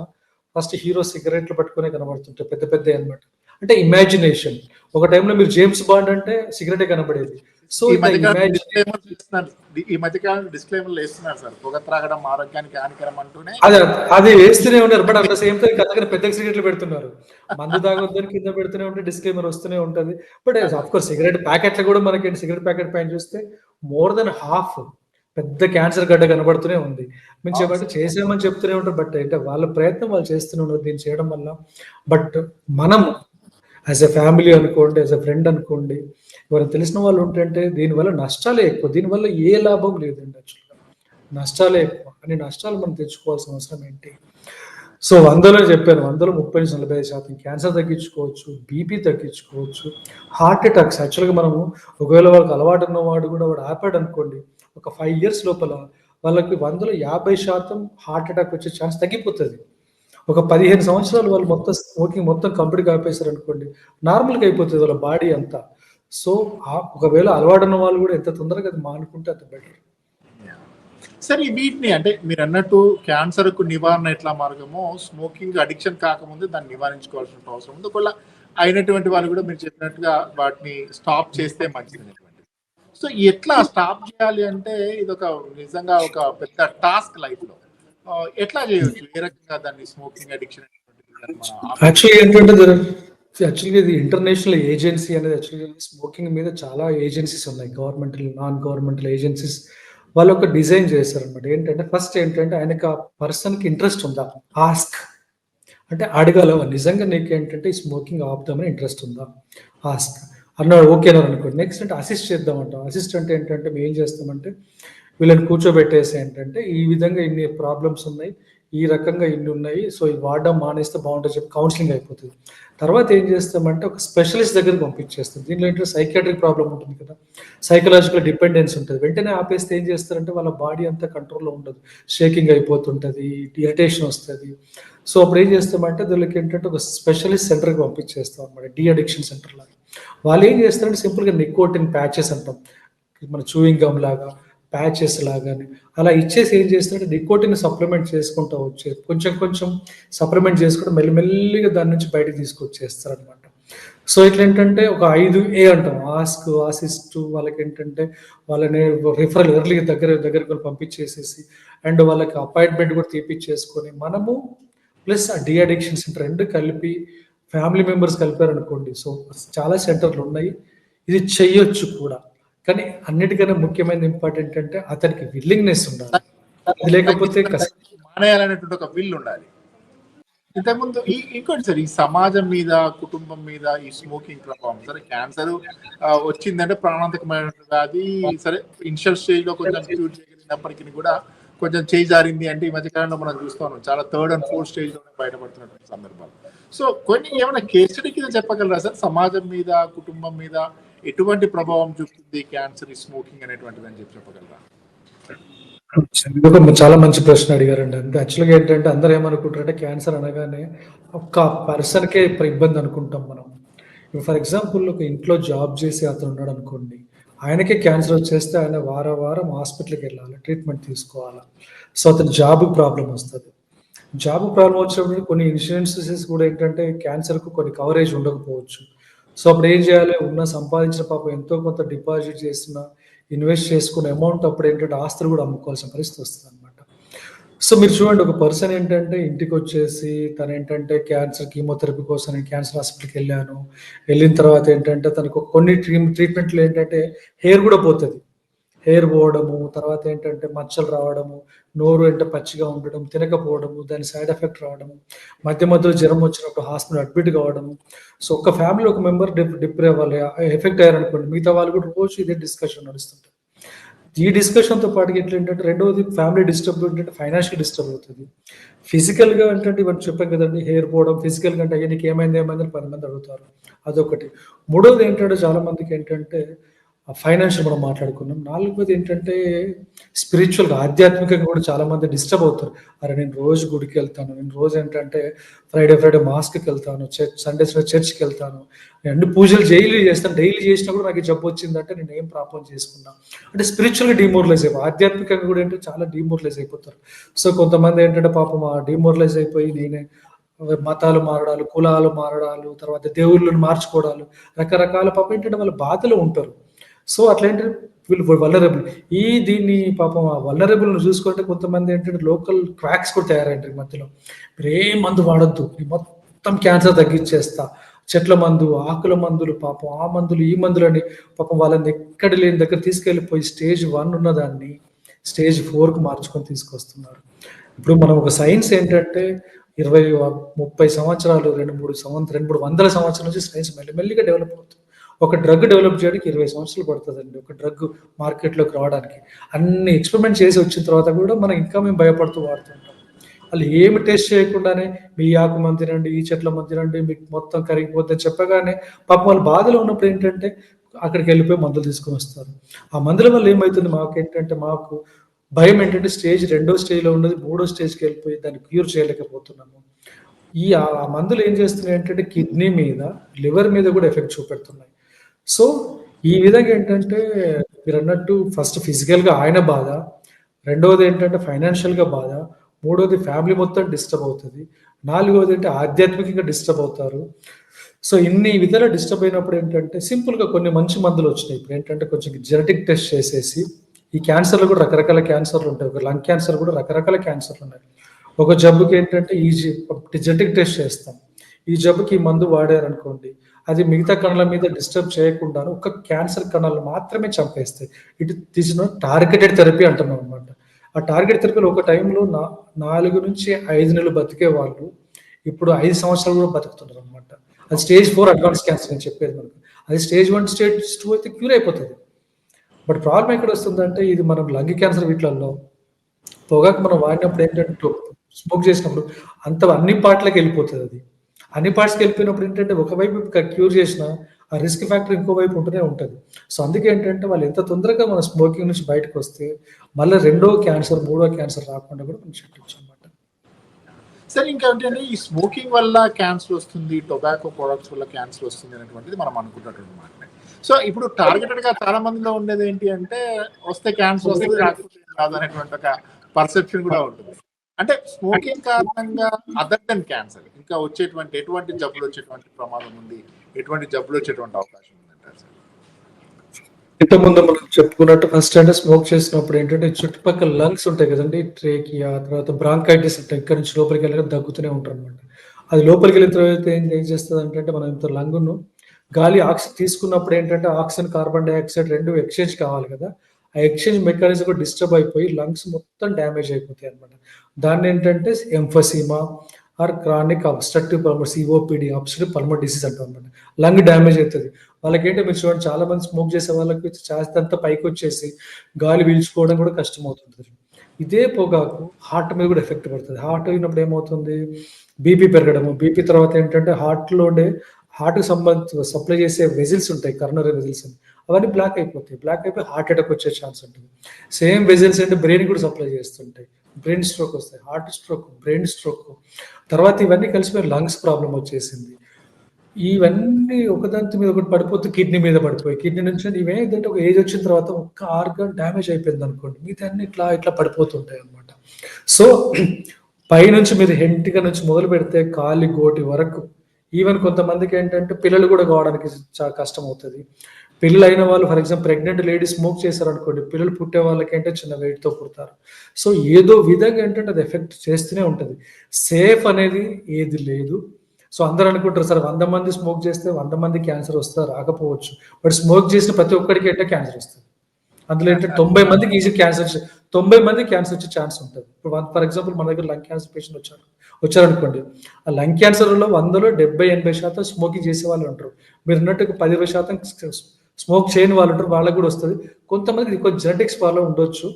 ఫస్ట్ హీరో సిగరెట్లు పట్టుకునే కనబడుతుంటాయి, పెద్ద పెద్ద అనమాట. అంటే ఇమాజినేషన్. ఒక టైంలో మీరు జేమ్స్ బాండ్ అంటే సిగరెటే కనబడేది. సో ఈ మధ్యకాలంలో డిస్క్లైమర్లు వేస్తున్నారు సార్, పొగ త్రాగడం ఆరోగ్యానికి హానికరం అంటూనే. అది వేస్తూనే ఉన్నారు, but at the same time కథగా పెద్ద సిగరెట్లు పెడుతున్నారు. మందు తాగొద్దని కింద పెడుతూనే ఉంటే డిస్క్లైమర్ వస్తూనే ఉంటది. బట్ ఆఫ్ కోర్స్ సిగరెట్ ప్యాకెట్లు కూడా మనకి సిగరెట్ ప్యాకెట్ పైన చూస్తే మోర్ దెన్ హాఫ్ పెద్ద క్యాన్సర్ గడ్డ కనబడుతూనే ఉంది. మేము చెప్పండి చేసామని చెప్తూనే ఉంటారు, బట్ అంటే వాళ్ళ ప్రయత్నం వాళ్ళు చేస్తూనే ఉన్నారు దీన్ని చేయడం వల్ల. బట్ మనం యాజ్ ఎ ఫ్యామిలీ అనుకోండి, యాజ్ ఎ ఫ్రెండ్ అనుకోండి, ఎవరైనా తెలిసిన వాళ్ళు ఉంటే దీనివల్ల నష్టాలే ఎక్కువ, దీనివల్ల ఏ లాభం లేదండి. యాక్చువల్గా నష్టాలే ఎక్కువ. అన్ని నష్టాలు మనం తెచ్చుకోవాల్సిన అవసరం ఏంటి? సో 100లో చెప్పాను, 100లో 30-45% క్యాన్సర్ తగ్గించుకోవచ్చు, బీపీ తగ్గించుకోవచ్చు, హార్ట్ అటాక్స్. యాక్చువల్గా మనము ఒకవేళ వాళ్ళకి అలవాటు ఉన్నవాడు కూడా వాడు ఆపాడు అనుకోండి, ఒక 5 years లోపల వాళ్ళకి 100లో 50% హార్ట్ అటాక్ వచ్చే ఛాన్స్ తగ్గిపోతుంది. ఒక 15 సంవత్సరాలు వాళ్ళు మొత్తం స్మోకింగ్ మొత్తం కంప్లీట్గా ఆపేశారు అనుకోండి, నార్మల్గా అయిపోతుంది వాళ్ళ బాడీ అంతా. సో ఒకవేళ అలవాటు ఉన్న వాళ్ళు కూడా ఎంత తొందరగా అది మానుకుంటే అంత బెటర్. సరే, వీటిని అంటే మీరు అన్నట్టు క్యాన్సర్ కు నివారణ ఎట్లా మార్గమో, స్మోకింగ్ అడిక్షన్ కాకముందు దాన్ని నివారించుకోవాల్సిన అవసరం ఉంది. ఒకవేళ అయినటువంటి వాళ్ళు కూడా మీరు చెప్పినట్టుగా వాటిని స్టాప్ చేస్తే మంచిది. సో ఎట్లా స్టాప్ చేయాలి అంటే ఇది ఒక నిజంగా ఒక పెద్ద టాస్క్ లైఫ్ లో. ఎట్లా చేయవచ్చు, ఏ రకంగా దాన్ని స్మోకింగ్ అడిక్షన్? యాక్చువల్లీ ఏంటంటే యాక్చువల్గా ఇది ఇంటర్నేషనల్ ఏజెన్సీ అనేది యాక్చువల్గా స్మోకింగ్ మీద చాలా ఏజెన్సీస్ ఉన్నాయి, గవర్నమెంటల్ నాన్ గవర్నమెంటల్ ఏజెన్సీస్. వాళ్ళు ఒక డిజైన్ చేశారనమాట. ఏంటంటే ఫస్ట్ ఏంటంటే ఆయనకి ఆ పర్సన్కి ఇంట్రెస్ట్ ఉందా, ఆస్క్ అంటే అడగాల, నిజంగా నీకు ఏంటంటే ఈ స్మోకింగ్ ఆపుదామని ఇంట్రెస్ట్ ఉందా, ఆస్క్ అన్నాడు. ఓకేనా అనుకోండి. నెక్స్ట్ అంటే అసిస్ట్ చేద్దామంటాం. అసిస్ట్ అంటే ఏంటంటే మేము ఏం చేస్తామంటే వీళ్ళని కూర్చోబెట్టేసి ఏంటంటే ఈ విధంగా ఇన్ని ప్రాబ్లమ్స్ ఉన్నాయి, ఈ రకంగా ఇన్ని ఉన్నాయి, సో ఇది వాడడం మానేస్తే బాగుంటుంది చెప్పి కౌన్సిలింగ్ అయిపోతుంది. తర్వాత ఏం చేస్తామంటే ఒక స్పెషలిస్ట్ దగ్గరికి పంపించేస్తాం. దీనిలో ఏంటంటే సైకాట్రిక్ ప్రాబ్లం ఉంటుంది కదా, సైకలాజికల్ డిపెండెన్స్ ఉంటుంది. వెంటనే ఆపేస్తే ఏం చేస్తారంటే వాళ్ళ బాడీ అంతా కంట్రోల్లో ఉండదు, షేకింగ్ అయిపోతుంటుంది, ఇరిటేషన్ వస్తుంది. సో అప్పుడు ఏం చేస్తామంటే వీళ్ళకి ఏంటంటే ఒక స్పెషలిస్ట్ సెంటర్కి పంపించేస్తాం అనమాట, డి అడిక్షన్ సెంటర్ లాగా. వాళ్ళు ఏం చేస్తారంటే సింపుల్గా నికోటిన్ ప్యాచెస్ అంటాం, మన చూయింగ్ గమ్ లాగా ప్యాచెస్ లాగానే అలా ఇచ్చేసి ఏం చేస్తారంటే నికోటిన్ సప్లిమెంట్ చేసుకుంటూ వచ్చే కొంచెం కొంచెం సప్లిమెంట్ చేసుకుంటూ మెల్లిమెల్లిగా దాని నుంచి బయటకు తీసుకొచ్చేస్తారు అనమాట. సో ఇట్లా ఏంటంటే ఒక 5A అంటాం, ఆస్క్, అసిస్ట్. వాళ్ళకి ఏంటంటే వాళ్ళని రిఫరల్ ఎర్లీగా దగ్గరకు పంపించేసేసి అండ్ వాళ్ళకి అపాయింట్మెంట్ కూడా తీపిచ్చేసుకొని మనము ప్లస్ ఆ డి అడిక్షన్ సెంటర్ రెండు కలిపి ఫ్యామిలీ మెంబర్స్ కలిపారనుకోండి. సో చాలా సెంటర్లు ఉన్నాయి, ఇది చెయ్యొచ్చు కూడా. కానీ అన్నిటికన్నా ముఖ్యమైన ఇంపార్టెంట్ అంటే అతనికి విల్లింగ్నెస్ ఉండాలి, అది లేకపోతే మానేయాలనేటువంటి ఒక విల్ ఉండాలి. ఇంతకుముందు ఇంకోటి సార్, ఈ సమాజం మీద, కుటుంబం మీద ఈ స్మోకింగ్ ప్రభావం. సరే క్యాన్సర్ వచ్చిందంటే ప్రాణాంతకమైన వ్యాధి, సరే ఇనిషియల్ స్టేజ్ లో కొంచెం క్యూర్ చేయగలిగినప్పటికీ కూడా కొంచెం చేయి జారింది అంటే ఈ మధ్యకాలంలో మనం చూస్తున్నాం, చాలా 3rd and 4th స్టేజ్ లో బయటపడుతున్నటువంటి సందర్భాలు. సో కొన్ని ఏమైనా కేస్ స్టడీ కింద చెప్పగలరా సార్, సమాజం మీద, కుటుంబం మీద ఎటువంటి ప్రభావం చూపుతుంది క్యాన్సర్ ఈ స్మోకింగ్ అనేటువంటిది అని చెప్పగలరా? చాలా మంచి ప్రశ్న అడిగారండి. అంటే యాక్చువల్గా ఏంటంటే అందరూ ఏమనుకుంటారంటే క్యాన్సర్ అనగానే ఒక్క పర్సన్కే ఇబ్బంది అనుకుంటాం మనం. ఫర్ ఎగ్జాంపుల్ ఒక ఇంట్లో జాబ్ చేసి అతను ఉన్నాడు అనుకోండి, ఆయనకే క్యాన్సర్ వచ్చేస్తే ఆయన వారం హాస్పిటల్కి వెళ్ళాలి, ట్రీట్మెంట్ తీసుకోవాలి. సో అతను జాబ్ ప్రాబ్లం వస్తుంది. జాబ్ ప్రాబ్లం వచ్చినప్పుడు కొన్ని ఇన్సూరెన్సెస్ కూడా ఏంటంటే క్యాన్సర్కు కొన్ని కవరేజ్ ఉండకపోవచ్చు. సో అప్పుడు ఏం చేయాలి, ఉన్న సంపాదించిన పాపం ఎంతో కొంత డిపాజిట్ చేసిన ఇన్వెస్ట్ చేసుకున్న అమౌంట్ అప్పుడు ఏంటంటే ఆస్తులు కూడా అమ్ముకోవాల్సిన పరిస్థితి వస్తుంది అనమాట. సో మీరు చూడండి, ఒక పర్సన్ ఏంటంటే ఇంటికి వచ్చేసి తను ఏంటంటే క్యాన్సర్ కీమోథెరపీ కోసం నేను క్యాన్సర్ హాస్పిటల్కి వెళ్ళిన తర్వాత ఏంటంటే తనకు కొన్ని ట్రీట్మెంట్లు ఏంటంటే హెయిర్ కూడా పోతుంది, హెయిర్ పోవడము, తర్వాత ఏంటంటే మచ్చలు రావడము, నోరు అంటే పచ్చిగా ఉండడం, తినకపోవడము, దాని సైడ్ ఎఫెక్ట్ రావడము, మధ్యలో జ్వరం వచ్చినప్పుడు హాస్పిటల్ అడ్మిట్ కావడము. సో ఒక ఫ్యామిలీ ఒక మెంబర్ వాళ్ళు ఎఫెక్ట్ అయ్యారనుకోండి, మిగతా వాళ్ళు కూడా రోజు ఇదే డిస్కషన్ నడుస్తుంటారు. ఈ డిస్కషన్తో పాటు ఎట్లా ఏంటంటే రెండవది ఫ్యామిలీ డిస్టర్బ్ ఏంటంటే ఫైనాన్షియల్ డిస్టర్బ్ అవుతుంది. ఫిజికల్గా ఏంటంటే ఇవన్నీ చెప్పాం కదండి, హెయిర్ పోవడం, ఫిజికల్గా అంటే నీకు ఏమైంది 10 మంది అడుగుతారు, అదొకటి. మూడవది ఏంటంటే చాలా మందికి ఏంటంటే ఫైనాన్షియల్ మనం మాట్లాడుకున్నాం. నాలుగోది ఏంటంటే స్పిరిచువల్‌గా, ఆధ్యాత్మికంగా కూడా చాలామంది డిస్టర్బ్ అవుతారు. అరే! నేను రోజు గుడికెళ్తాను. నేను రోజు ఏంటంటే ఫ్రైడే మాస్‌కికెళ్తాను. సండే చర్చ్‌కెళ్తాను. నేను అన్ని పూజలు డైలీ చేస్తాను. డైలీ చేసినా కూడా నాకు ఈ జబ్బొచ్చిందంటే నేనేం పాపం చేసుకున్నా? అంటే స్పిరిచువల్‌గా డిమోరలైజ్ అయిపోయి, ఆధ్యాత్మికంగా కూడా ఏంటంటే చాలా డిమోరలైజ్ అయిపోతారు. సో, కొంతమంది ఏంటంటే పాపం డిమోరలైజ్ అయిపోయి నేనే మతాలు మారడాలు, కులాలు మారడాలు, తర్వాత దేవుళ్ళని మార్చుకోవడాలు, రకరకాల పాపం ఏంటంటే వాళ్ళు బాధలో ఉంటారు. సో, అట్లేంటంటే వీళ్ళు వల్నరబుల్. దీన్ని పాపం ఆ వల్నరబుల్‌ని చూసుకుంటే కొంతమంది ఏంటంటే లోకల్ క్రాక్స్ కూడా తయారయ్యారు ఈ మధ్యలో. మీరేం మందు వాడొద్దు. నేను మొత్తం క్యాన్సర్ తగ్గించేస్తా. చెట్ల మందు, ఆకుల మందులు, పాపం ఆ మందులు, ఈ మందులని పాపం వాళ్ళని ఎక్కడ లేని దగ్గర తీసుకెళ్ళిపోయి స్టేజ్ 1 ఉన్నదాన్ని స్టేజ్ 4కి మార్చుకొని తీసుకొస్తున్నారు. ఇప్పుడు మనం ఒక సైన్స్ ఏంటంటే 20, 30 సంవత్సరాలు, 2, 3 వందల సంవత్సరాల నుంచి సైన్స్ మెల్లిమెల్లిగా డెవలప్ అవుతుంది. ఒక డ్రగ్ డెవలప్ చేయడానికి 20 సంవత్సరాలు పడుతుందండి. ఒక డ్రగ్ మార్కెట్‌లోకి రావడానికి. అన్ని ఎక్స్‌పెరిమెంట్ చేసి వచ్చిన తర్వాత కూడా మనం ఇంకా మేము భయపడుతూ వాడుతుంటాం. వాళ్ళు ఏమి టెస్ట్ చేయకుండానే మీ ఆకు మందు తినండి, ఈ చెట్ల మందు తినండి, మీకు మొత్తం కరిగిపోద్దని చెప్పగానే పాపం వాళ్ళు బాధలో ఉన్నప్పుడు ఏంటంటే అక్కడికెళ్ళిపోయి మందులు తీసుకొని వస్తారు. ఆ మందుల వల్ల ఏమైతుంది మాకు భయం ఏంటంటే స్టేజ్ 2 స్టేజ్‌లో ఉన్నది 3 స్టేజ్‌కెళ్ళిపోయి దాన్ని క్యూర్ చేయలేకపోతున్నాము. ఆ మందులు ఏం చేస్తున్నాయి ఏంటంటే కిడ్నీ మీద, లివర్ మీద కూడా ఎఫెక్ట్ చూపెడుతున్నాయి. సో, ఈ విధంగా ఏంటంటే మీరన్నట్టు ఫస్ట్ ఫిజికల్‌గా ఆయన బాధ, రెండోది ఏంటంటే ఫైనాన్షియల్‌గా బాధ, మూడోది ఫ్యామిలీ మొత్తం డిస్టర్బ్ అవుతది. నాలుగోది అంటే ఆధ్యాత్మికంగా డిస్టర్బ్ అవుతారు. సో, ఇన్ని విధాలా డిస్టర్బ్ అయినప్పుడు ఏంటంటే సింపుల్‌గా కొన్ని మంచి మందులొచ్చినాయి. ఇప్పుడేంటంటే కొంచెం జెనెటిక్ టెస్ట్ చేసేసి ఈ క్యాన్సర్‌లో కూడా రకరకాల క్యాన్సర్‌లుంటాయి. ఒక లంగ్ క్యాన్సర్ కూడా రకరకాల క్యాన్సర్‌లున్నాయి. ఒక జబ్బుకి ఏంటంటే జెనెటిక్ టెస్ట్ చేస్తాం. ఈ జబ్బుకి ఈ మందు వాడారనుకోండి, అది మిగతా కణాల మీద డిస్టర్బ్ చేయకుండా ఒక క్యాన్సర్ కణాలను మాత్రమే చంపేస్తాయి. This is not targeted therapy అంటున్నాం అనమాట. ఆ టార్గెట్ థెరపీలో ఒక టైంలో 4-5 నెలలు బతికే వాళ్ళు ఇప్పుడు 5 సంవత్సరాలు కూడా బతుకుతున్నారనమాట. అది స్టేజ్ 4 అడ్వాన్స్ క్యాన్సర్ నేను చెప్పేది మనకు. అది స్టేజ్ 1, స్టేజ్ 2 అయితే క్యూర్ అయిపోతది. బట్ ప్రాబ్లమ్ ఎక్కడొస్తుందంటే ఇది మనం లంగ్ క్యాన్సర్ వీటిలల్లో పొగాకు మనం వాడినప్పుడు ఏంటంటే స్మోక్ చేసినప్పుడు అన్ని పార్ట్‌లకి వెళ్ళిపోతదది. అన్ని పార్ట్స్‌కి వెళ్ళిపోయినప్పుడు ఏంటంటే ఒకవైపు క్యూర్ చేసినా ఆ రిస్క్ ఫ్యాక్టర్ ఇంకో వైపు ఉంటూనే ఉంటది. సో, అందుకే ఏంటంటే వాళ్ళు ఎంత తొందరగా మన స్మోకింగ్ నుంచి బయటకొస్తే మళ్ళా రెండో క్యాన్సర్, మూడో క్యాన్సర్ రాకుండా కూడా మనం చెట్టొచ్చనమాట. సరే, ఇంకేంటంటే ఈ స్మోకింగ్ వల్ల క్యాన్సర్ వస్తుంది, టొబాకో ప్రొడక్ట్స్ వల్ల క్యాన్సర్ వస్తుంది అనేటువంటిది మనం అనుకున్నటువంటి మాటనే. సో, ఇప్పుడు టార్గెటెడ్‌గా చాలా మందిలో ఉండేది ఏంటి అంటే వస్తే క్యాన్సర్ వస్తది, రాకపోతే ఏం రాదు అనేటువంటి ఒక పర్సెప్షన్ కూడా ఉంటుంది. అంటే స్మోకింగ్ కారణంగా అదర్ దెన్ క్యాన్సర్ ఇంకా ఎటువంటి జబ్బులు వచ్చేటువంటి ప్రమాదం ఉంది? ఎటువంటి జబ్బులు వచ్చేటువంటి అవకాశం ఉందంటారు సార్? ఇంతకుముందు మనం చెప్పుకున్నట్టు ఫస్ట్ అంటే స్మోక్ చేసినప్పుడు ఏంటంటే చుట్టుపక్కల లంగ్స్ ఉంటాయి కదండీ! ట్రేకియా, తర్వాత బ్రాంకైటిస్ ఉంటాయి. ఇక్కడి నుంచి లోపలికి వెళ్ళగానే దగ్గుతూనే ఉంటారనమాట. అది లోపలికి వెళ్ళిన తర్వాత ఏం చేస్తదంటే మనం ఇంత లంగ్‌ను గాలి తీసుకున్నప్పుడు ఏంటంటే ఆక్సిజన్, కార్బన్ డయాక్సైడ్ 2 ఎక్స్‌చేంజ్ కావాలి కదా! ఆ ఎక్స్‌చేంజ్ మెకానిజం కూడా డిస్టర్బ్ అయిపోయి లంగ్స్ మొత్తం డ్యామేజ్ అయిపోతాయన్నమాట. దాన్నేంటంటే emphysema or chronic obstructive pulmonary COPD, obstructive pulmonary disease అంటామన్నమాట. లంగ్ డ్యామేజ్ అయితది. వాళ్ళకేంటో మీరు చూడండి చాలా మంది స్మోక్ చేసే వాళ్ళకి ఛాతీ అంతా పైకొచ్చేసి గాలి పీల్చుకోవడం కూడా కష్టమవుతుంది. ఇదే పొగాకు హార్ట్ మీద కూడా ఎఫెక్ట్ పడుతది. హార్ట్ అయినప్పుడు ఏమవుతుంది? బీపీ పెరగడము. బీపీ తర్వాత ఏంటంటే హార్ట్‌కి సప్లై చేసే వెసిల్స్ ఉంటాయి. కరోనరీ వెసిల్స్ అని. అవన్నీ బ్లాక్ అయిపోతాయి. బ్లాక్ అయిపోయి హార్ట్ అటాక్ వచ్చే ఛాన్స్ ఉంటుంది. సేమ్ వెసిల్స్ అంటే బ్రెయిన్‌కి కూడా సప్లై చేస్తుంటాయి. బ్రెయిన్ స్ట్రోక్ వస్తాయి. Heart stroke, brain stroke. తర్వాత ఇవన్నీ కలిసిపోయి లంగ్స్ ప్రాబ్లమ్ వచ్చేసింది. ఇవన్నీ ఒకదాని మీద ఒకటి పడిపోతే కిడ్నీ మీద పడిపోయి, కిడ్నీ నుంచి ఇవేంటంటే ఒక ఏజ్ వచ్చిన తర్వాత ఒక్క ఆర్గాన్ డ్యామేజ్ అయిపోయిందనుకోండి, మిగతాయన్నీ ఇట్లా పడిపోతుంటాయన్నమాట. సో, పైనుంచి మీరు హెంటిక నుంచి మొదలు పెడితే కాలి గోటి వరకు ఈవెన్ కొంతమందికేంటంటే పిల్లలు కూడా కావడానికి చాలా కష్టమవుతది. పెళ్లయిన వాళ్ళు for example pregnant lady smoke చేశారనుకోండి, పిల్లలు పుట్టే వాళ్ళకేంటే చిన్న వెయిట్‌తో పుడతారు. సో, ఏదో విధంగా ఏంటంటే అది ఎఫెక్ట్ చేస్తూనే ఉంటది. సేఫ్ అనేది ఏది లేదు. సో, అందరూ అనుకుంటారు సార్ 100 మంది స్మోక్ చేస్తే 100 మందికి క్యాన్సర్ వస్తదా? రాకపోవచ్చు. బట్ స్మోక్ చేసిన ప్రతి ఒక్కడికి అంటే క్యాన్సర్ వస్తది. అందులో ఏంటంటే 90 మందికి ఈజీ 90 మందికి క్యాన్సర్ వచ్చే ఛాన్స్ ఉంటది. ఇప్పుడు ఫర్ ఎగ్జాంపుల్ మన దగ్గర లంగ్ క్యాన్సర్ పేషెంట్ వచ్చారనుకోండి. ఆ లంగ్ క్యాన్సర్‌లో 100లో 70-80% స్మోకింగ్ చేసేవాళ్ళు ఉంటారు. మీరన్నట్టుగా 10-20% స్మోక్ చేయని వాళ్ళు ఉంటారు. వాళ్ళకి కూడా వస్తది. కొంతమందికి కొంచెం జెనెటిక్స్ ప్రాబ్లమ్ ఉండొచ్చు.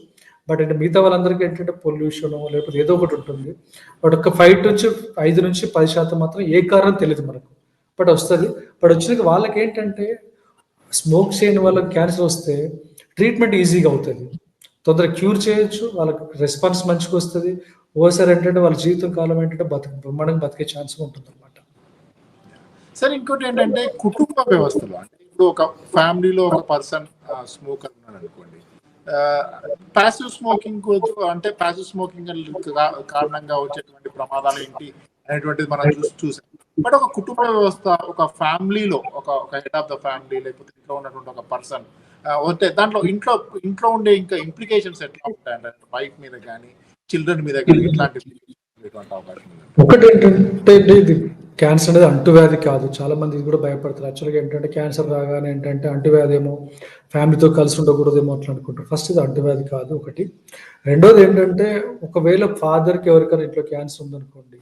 బట్ అంటే మిగతా వాళ్ళందరికీ ఏంటంటే పొల్యూషనో లేకపోతే ఏదో ఒకటి ఉంటుంది. బట్ ఒక 5-10% మాత్రం ఏ కారణం తెలీదు మనకు. బట్ వస్తది. బట్ వచ్చినాక వాళ్ళకేంటంటే స్మోక్ చేయని వాళ్ళకి క్యాన్సర్ వస్తే ట్రీట్మెంట్ ఈజీగా అవుతుంది, తొందరగా క్యూర్ చేయొచ్చు, వాళ్ళకి రెస్పాన్స్ మంచిగా వస్తుంది. ఓసారి ఏంటంటే వాళ్ళ జీవితం కాలం ఏంటంటే బ్రహ్మాండంగా బతికే ఛాన్స్ ఉంటుంది అనమాట. సరే, ఇంకోటి ఏంటంటే కుటుంబ వ్యవస్థలో, అంటే ఇప్పుడు ఒక ఫ్యామిలీలో ఒక పర్సన్ స్మోకర్ ఉన్నాడు అనుకోండి, ప్యాసివ్ స్మోకింగ్ అంటే ప్యాసివ్ స్మోకింగ్ కారణంగా వచ్చేటువంటి ప్రమాదాలు ఏంటి అనేటువంటిది మనం చూసాం. బట్ ఒక కుటుంబ వ్యవస్థ, ఒక ఫ్యామిలీలో ఒక హెడ్ ఆఫ్ ద ఫ్యామిలీ, లేకపోతే ఇంట్లో ఉన్నటువంటి ఒక పర్సన్ ఉంటే దాంట్లో ఇంట్లో ఉండే ఇంకా ఇంప్లికేషన్స్ ఎట్లా ఉంటాయంటే వైఫ్ మీద కానీ చిల్డ్రన్ మీద కానీ ఇట్లాంటివి అవకాశం ఉంది. ఒకటి ఏంటంటే ఇది క్యాన్సర్ అనేది అంటువ్యాధి కాదు, చాలా మంది ఇది కూడా భయపడతారు. యాక్చువల్గా ఏంటంటే క్యాన్సర్ రాగానే ఏంటంటే అంటువ్యాధి ఏమో, ఫ్యామిలీతో కలిసి ఉండకూడదేమో అట్లా అనుకుంటారు. ఫస్ట్ ఇది అంటువ్యాధి కాదు ఒకటి. రెండోది ఏంటంటే ఒకవేళ ఫాదర్కి ఎవరికైనా ఇంట్లో క్యాన్సర్ ఉందనుకోండి,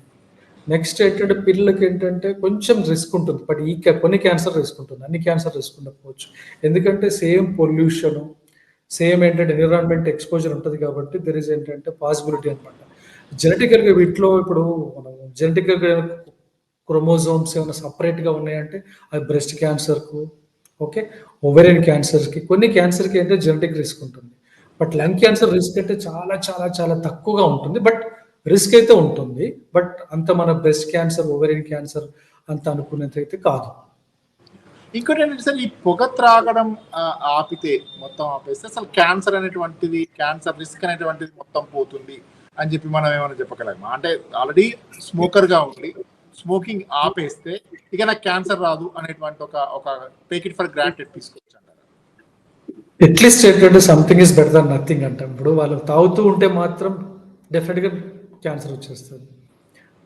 నెక్స్ట్ ఏంటంటే పిల్లలకి ఏంటంటే కొంచెం రిస్క్ ఉంటుంది. బట్ కొన్ని క్యాన్సర్ రిస్క్ ఉంటుంది, అన్ని క్యాన్సర్ రిస్క్ ఉండకపోవచ్చు. ఎందుకంటే సేమ్ పొల్యూషన్, సేమ్ ఏంటంటే ఎన్విరాన్మెంట్ ఎక్స్పోజర్ ఉంటుంది కాబట్టి దెర్ ఇస్ ఏంటంటే పాసిబిలిటీ అనమాట. జెనెటికల్గా వీటిలో ఇప్పుడు మనం జెనెటికల్గా క్రోమోజోమ్స్ ఏమైనా సపరేట్గా ఉన్నాయంటే అది బ్రెస్ట్ క్యాన్సర్కు, ఓకే, ఓవేరియన్ క్యాన్సర్కి, కొన్ని క్యాన్సర్కి అంటే జెనెటిక్ రిస్క్ ఉంటుంది. బట్ లంగ్ క్యాన్సర్ రిస్క్ అంటే చాలా చాలా చాలా తక్కువగా ఉంటుంది. బట్ రిస్క్ అయితే ఉంటుంది, బట్ అంత మన బ్రెస్ట్ క్యాన్సర్, ఓవేరియన్ క్యాన్సర్ అంత అనుకునేది అయితే కాదు. ఇంకోటి ఏంటంటే సార్, ఈ పొగ త్రాగడం ఆపితే, మొత్తం ఆపేస్తే అసలు క్యాన్సర్ అనేటువంటిది, క్యాన్సర్ రిస్క్ అనేటువంటిది మొత్తం పోతుంది అని చెప్పి మనం ఏమైనా చెప్పగలమా? అంటే ఆల్రెడీ స్మోకర్గా ఉండి స్మోకింగ్ ఆపేస్తే ఇక నాకు క్యాన్సర్ రాదు అనేటువంటి ఒక టేక్ ఇట్ ఫర్ గ్రాంటెడ్ తీసుకోవచ్చు అంటారు. అట్లీస్ట్ ఏంటంటే something is better than nothing అంటాం. ఇప్పుడు వాళ్ళు తాగుతూ ఉంటే మాత్రం డెఫినెట్గా క్యాన్సర్ వచ్చేస్తుంది.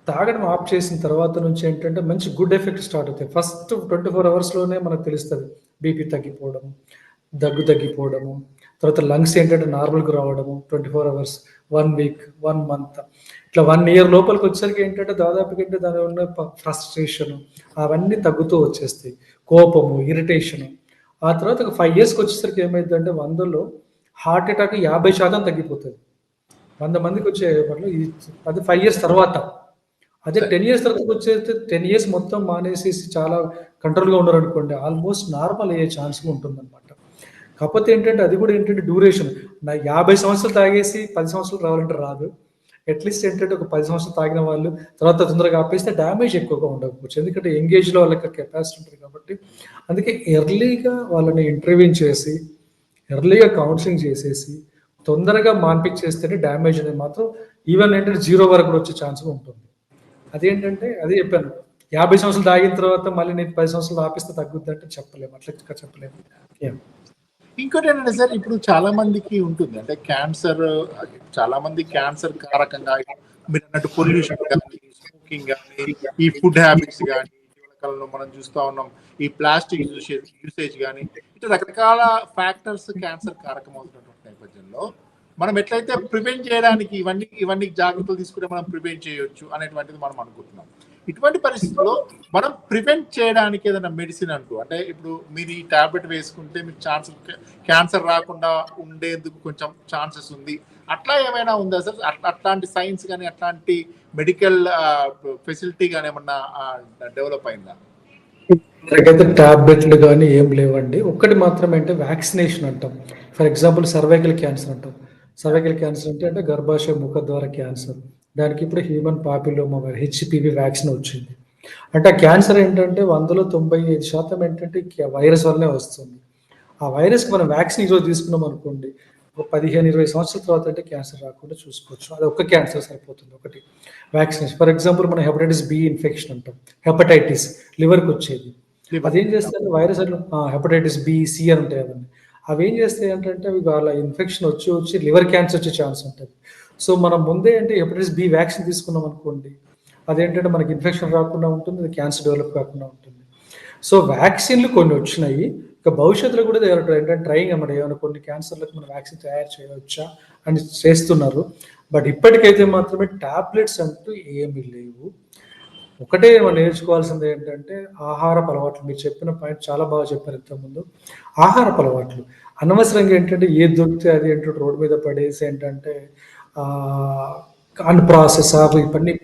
తాగడం ఆఫ్ చేసిన తర్వాత నుంచి ఏంటంటే మంచి గుడ్ ఎఫెక్ట్ స్టార్ట్ అవుతాయి. ఫస్ట్ 24 అవర్స్లోనే మనకు తెలుస్తుంది బీపీ తగ్గిపోవడము, దగ్గు తగ్గిపోవడము, తర్వాత లంగ్స్ ఏంటంటే నార్మల్గా రావడము 24 అవర్స్, 1 వీక్, 1 మంత్, ఇట్లా 1 ఇయర్ లోపలికి వచ్చేసరికి ఏంటంటే దాదాపుగా ఏంటంటే దాని ఉన్న ఫ్రస్ట్రేషన్ అవన్నీ తగ్గుతూ వచ్చేస్తాయి, కోపము, ఇరిటేషను. ఆ తర్వాత ఒక 5 ఇయర్స్కి వచ్చేసరికి ఏమైందంటే 100లో హార్ట్ అటాక్ 50% తగ్గిపోతుంది. 100 మందికి వచ్చే అది 5 ఇయర్స్ తర్వాత. అదే 10 ఇయర్స్ తర్వాత వచ్చేస్తే 10 ఇయర్స్ మొత్తం మానేసేసి చాలా కంట్రోల్గా ఉన్నారు అనుకోండి, ఆల్మోస్ట్ నార్మల్ అయ్యే ఛాన్స్ ఉంటుంది అనమాట. కాకపోతే ఏంటంటే అది కూడా ఏంటంటే డ్యూరేషన్. నా 50 సంవత్సరాలు తాగేసి 10 సంవత్సరాలు రావాలంటే రాదు. అట్లీస్ట్ ఏంటంటే ఒక 10 సంవత్సరాలు తాగిన వాళ్ళు తర్వాత తొందరగా ఆపేస్తే డ్యామేజ్ ఎక్కువగా ఉండకపోవచ్చు. ఎందుకంటే యంగేజ్లో వాళ్ళకి కెపాసిటీ ఉంటుంది కాబట్టి. అందుకే ఎర్లీగా వాళ్ళని ఇంటర్వ్యూన్ చేసి, ఎర్లీగా కౌన్సిలింగ్ చేసేసి తొందరగా మాన్పించేస్తేనే డ్యామేజ్ అనేది మాత్రం ఈవెన్ ఏంటంటే 0 వరకు కూడా వచ్చే ఛాన్స్ ఉంటుంది. అదేంటంటే అదే చెప్పాను, 50 సంవత్సరాలు తాగిన తర్వాత మళ్ళీ నేను 10 సంవత్సరాలు ఆపిస్తే తగ్గుద్ది అంటే చెప్పలేము, అట్లా చెప్పలేము. ఇంకోటి ఏంటంటే సార్, ఇప్పుడు చాలా మందికి ఉంటుంది అంటే క్యాన్సర్, చాలా మంది క్యాన్సర్ కారకంగా మీరు అన్నట్టు పొల్యూషన్ కానీ, స్మోకింగ్ కానీ, ఈ ఫుడ్ హ్యాబిట్స్ కానీ, ఇటీవల కాలంలో మనం చూస్తూ ఉన్నాం ఈ ప్లాస్టిక్ యూసేజ్ కానీ, ఇట్లా రకరకాల ఫ్యాక్టర్స్ క్యాన్సర్ కారకం అవుతున్నటువంటి నేపథ్యంలో మనం ఎట్లయితే ప్రివెంట్ చేయడానికి ఇవన్నీ జాగ్రత్తలు తీసుకుంటే మనం ప్రివెంట్ చేయొచ్చు అనేటువంటిది మనం అనుకుంటున్నాం. ఇటువంటి పరిస్థితుల్లో మనం ప్రివెంట్ చేయడానికి ఏదైనా మెడిసిన్ అంటూ, అంటే ఇప్పుడు మీరు ఈ టాబ్లెట్ వేసుకుంటే మీకు క్యాన్సర్ రాకుండా ఉండేందుకు కొంచెం ఛాన్సెస్ ఉంది, అట్లా ఏమైనా ఉందా సార్? అట్లాంటి సైన్స్ కానీ అట్లాంటి మెడికల్ ఫెసిలిటీ కానీ ఏమన్నా డెవలప్ అయిందా? మనకైతే టాబ్లెట్లు కానీ ఏం లేవండి. ఒక్కటి మాత్రమే అంటే వ్యాక్సినేషన్ అంటాం. ఫర్ ఎగ్జాంపుల్ సర్వైకల్ క్యాన్సర్ అంటాం. సర్వైకల్ క్యాన్సర్ అంటే గర్భాశయ ముఖద్వార క్యాన్సర్. దానికి ఇప్పుడు హ్యూమన్ పాపిలోమా HPV వ్యాక్సిన్ వచ్చింది. అంటే ఆ క్యాన్సర్ ఏంటంటే 100లో 95% ఏంటంటే వైరస్ వల్లనే వస్తుంది. ఆ వైరస్కి మనం వ్యాక్సిన్ ఈరోజు తీసుకున్నాం అనుకోండి, ఒక 15-20 సంవత్సరాల తర్వాత అంటే క్యాన్సర్ రాకుండా చూసుకోవచ్చు. అది ఒక్క క్యాన్సర్ సరిపోతుంది, ఒకటి వ్యాక్సినేషన్. ఫర్ ఎగ్జాంపుల్ మనం హెపటైటిస్ B ఇన్ఫెక్షన్ అంటాం, హెపటైటిస్ లివర్కి వచ్చేది. అదేం చేస్తే వైరస్ హెపటైటిస్ B, C అని ఉంటాయి అవన్నీ. అవి ఏం చేస్తాయి అంటే అవి వాళ్ళ ఇన్ఫెక్షన్ వచ్చి లివర్ క్యాన్సర్ వచ్చే ఛాన్స్ ఉంటుంది. సో మనం ముందే అంటే హెపటైటిస్ B వ్యాక్సిన్ తీసుకున్నాం అనుకోండి, అదేంటంటే మనకి ఇన్ఫెక్షన్ రాకుండా ఉంటుంది, అది క్యాన్సర్ డెవలప్ కాకుండా ఉంటుంది. సో వ్యాక్సిన్లు కొన్ని వచ్చినాయి, ఇక భవిష్యత్తులో కూడా ఏంటంటే ట్రైయింగ్ అన్నమాట, ఏమైనా కొన్ని క్యాన్సర్లకు మనం వ్యాక్సిన్ తయారు చేయవచ్చా అని చేస్తున్నారు. బట్ ఇప్పటికైతే మాత్రమే టాబ్లెట్స్ అంటూ ఏమీ లేవు. ఒకటే మనం నేర్చుకోవాల్సింది ఏంటంటే ఆహారపు అలవాట్లు. మీరు చెప్పిన పాయింట్ చాలా బాగా చెప్పారు ఇంతకుముందు. ఆహారపు అలవాట్లు అనవసరంగా ఏంటంటే ఏది దొరికితే అది ఏంటంటే రోడ్డు మీద పడేసి ఏంటంటే అన్ప్రాసెస్ ఇవన్నీ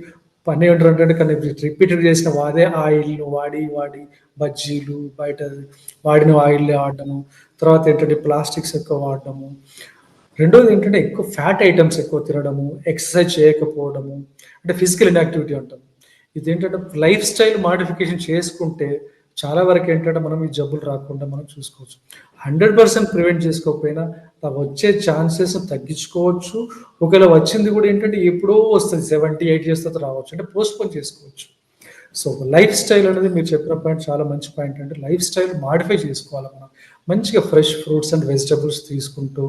పని ఏంటంటే కానీ రిపీటెడ్ చేసిన అదే ఆయిల్ను వాడి బజ్జీలు, బయట వాడిన ఆయిల్ వాడడము, తర్వాత ఏంటంటే ప్లాస్టిక్స్ ఎక్కువ వాడడము. రెండోది ఏంటంటే ఎక్కువ ఫ్యాట్ ఐటమ్స్ ఎక్కువ తినడము, ఎక్సర్సైజ్ చేయకపోవడము, అంటే ఫిజికల్ ఇన్యాక్టివిటీ అంటాం. ఇదేంటంటే లైఫ్ స్టైల్ మాడిఫికేషన్ చేసుకుంటే చాలా వరకు ఏంటంటే మనం ఈ జబ్బులు రాకుండా మనం చూసుకోవచ్చు. 100% ప్రివెంట్ చేసుకోకపోయినా వచ్చే ఛాన్సెస్ తగ్గించుకోవచ్చు. ఒకవేళ వచ్చింది కూడా ఏంటంటే ఎప్పుడో వస్తుంది, 78 ఇయర్స్ తర్వాత రావచ్చు, అంటే పోస్ట్పోన్ చేసుకోవచ్చు. సో లైఫ్ స్టైల్ అనేది మీరు చెప్పిన పాయింట్ చాలా మంచి పాయింట్. అంటే లైఫ్ స్టైల్ మాడిఫై చేసుకోవాలి మనం. మంచిగా ఫ్రెష్ ఫ్రూట్స్ అండ్ వెజిటబుల్స్ తీసుకుంటూ,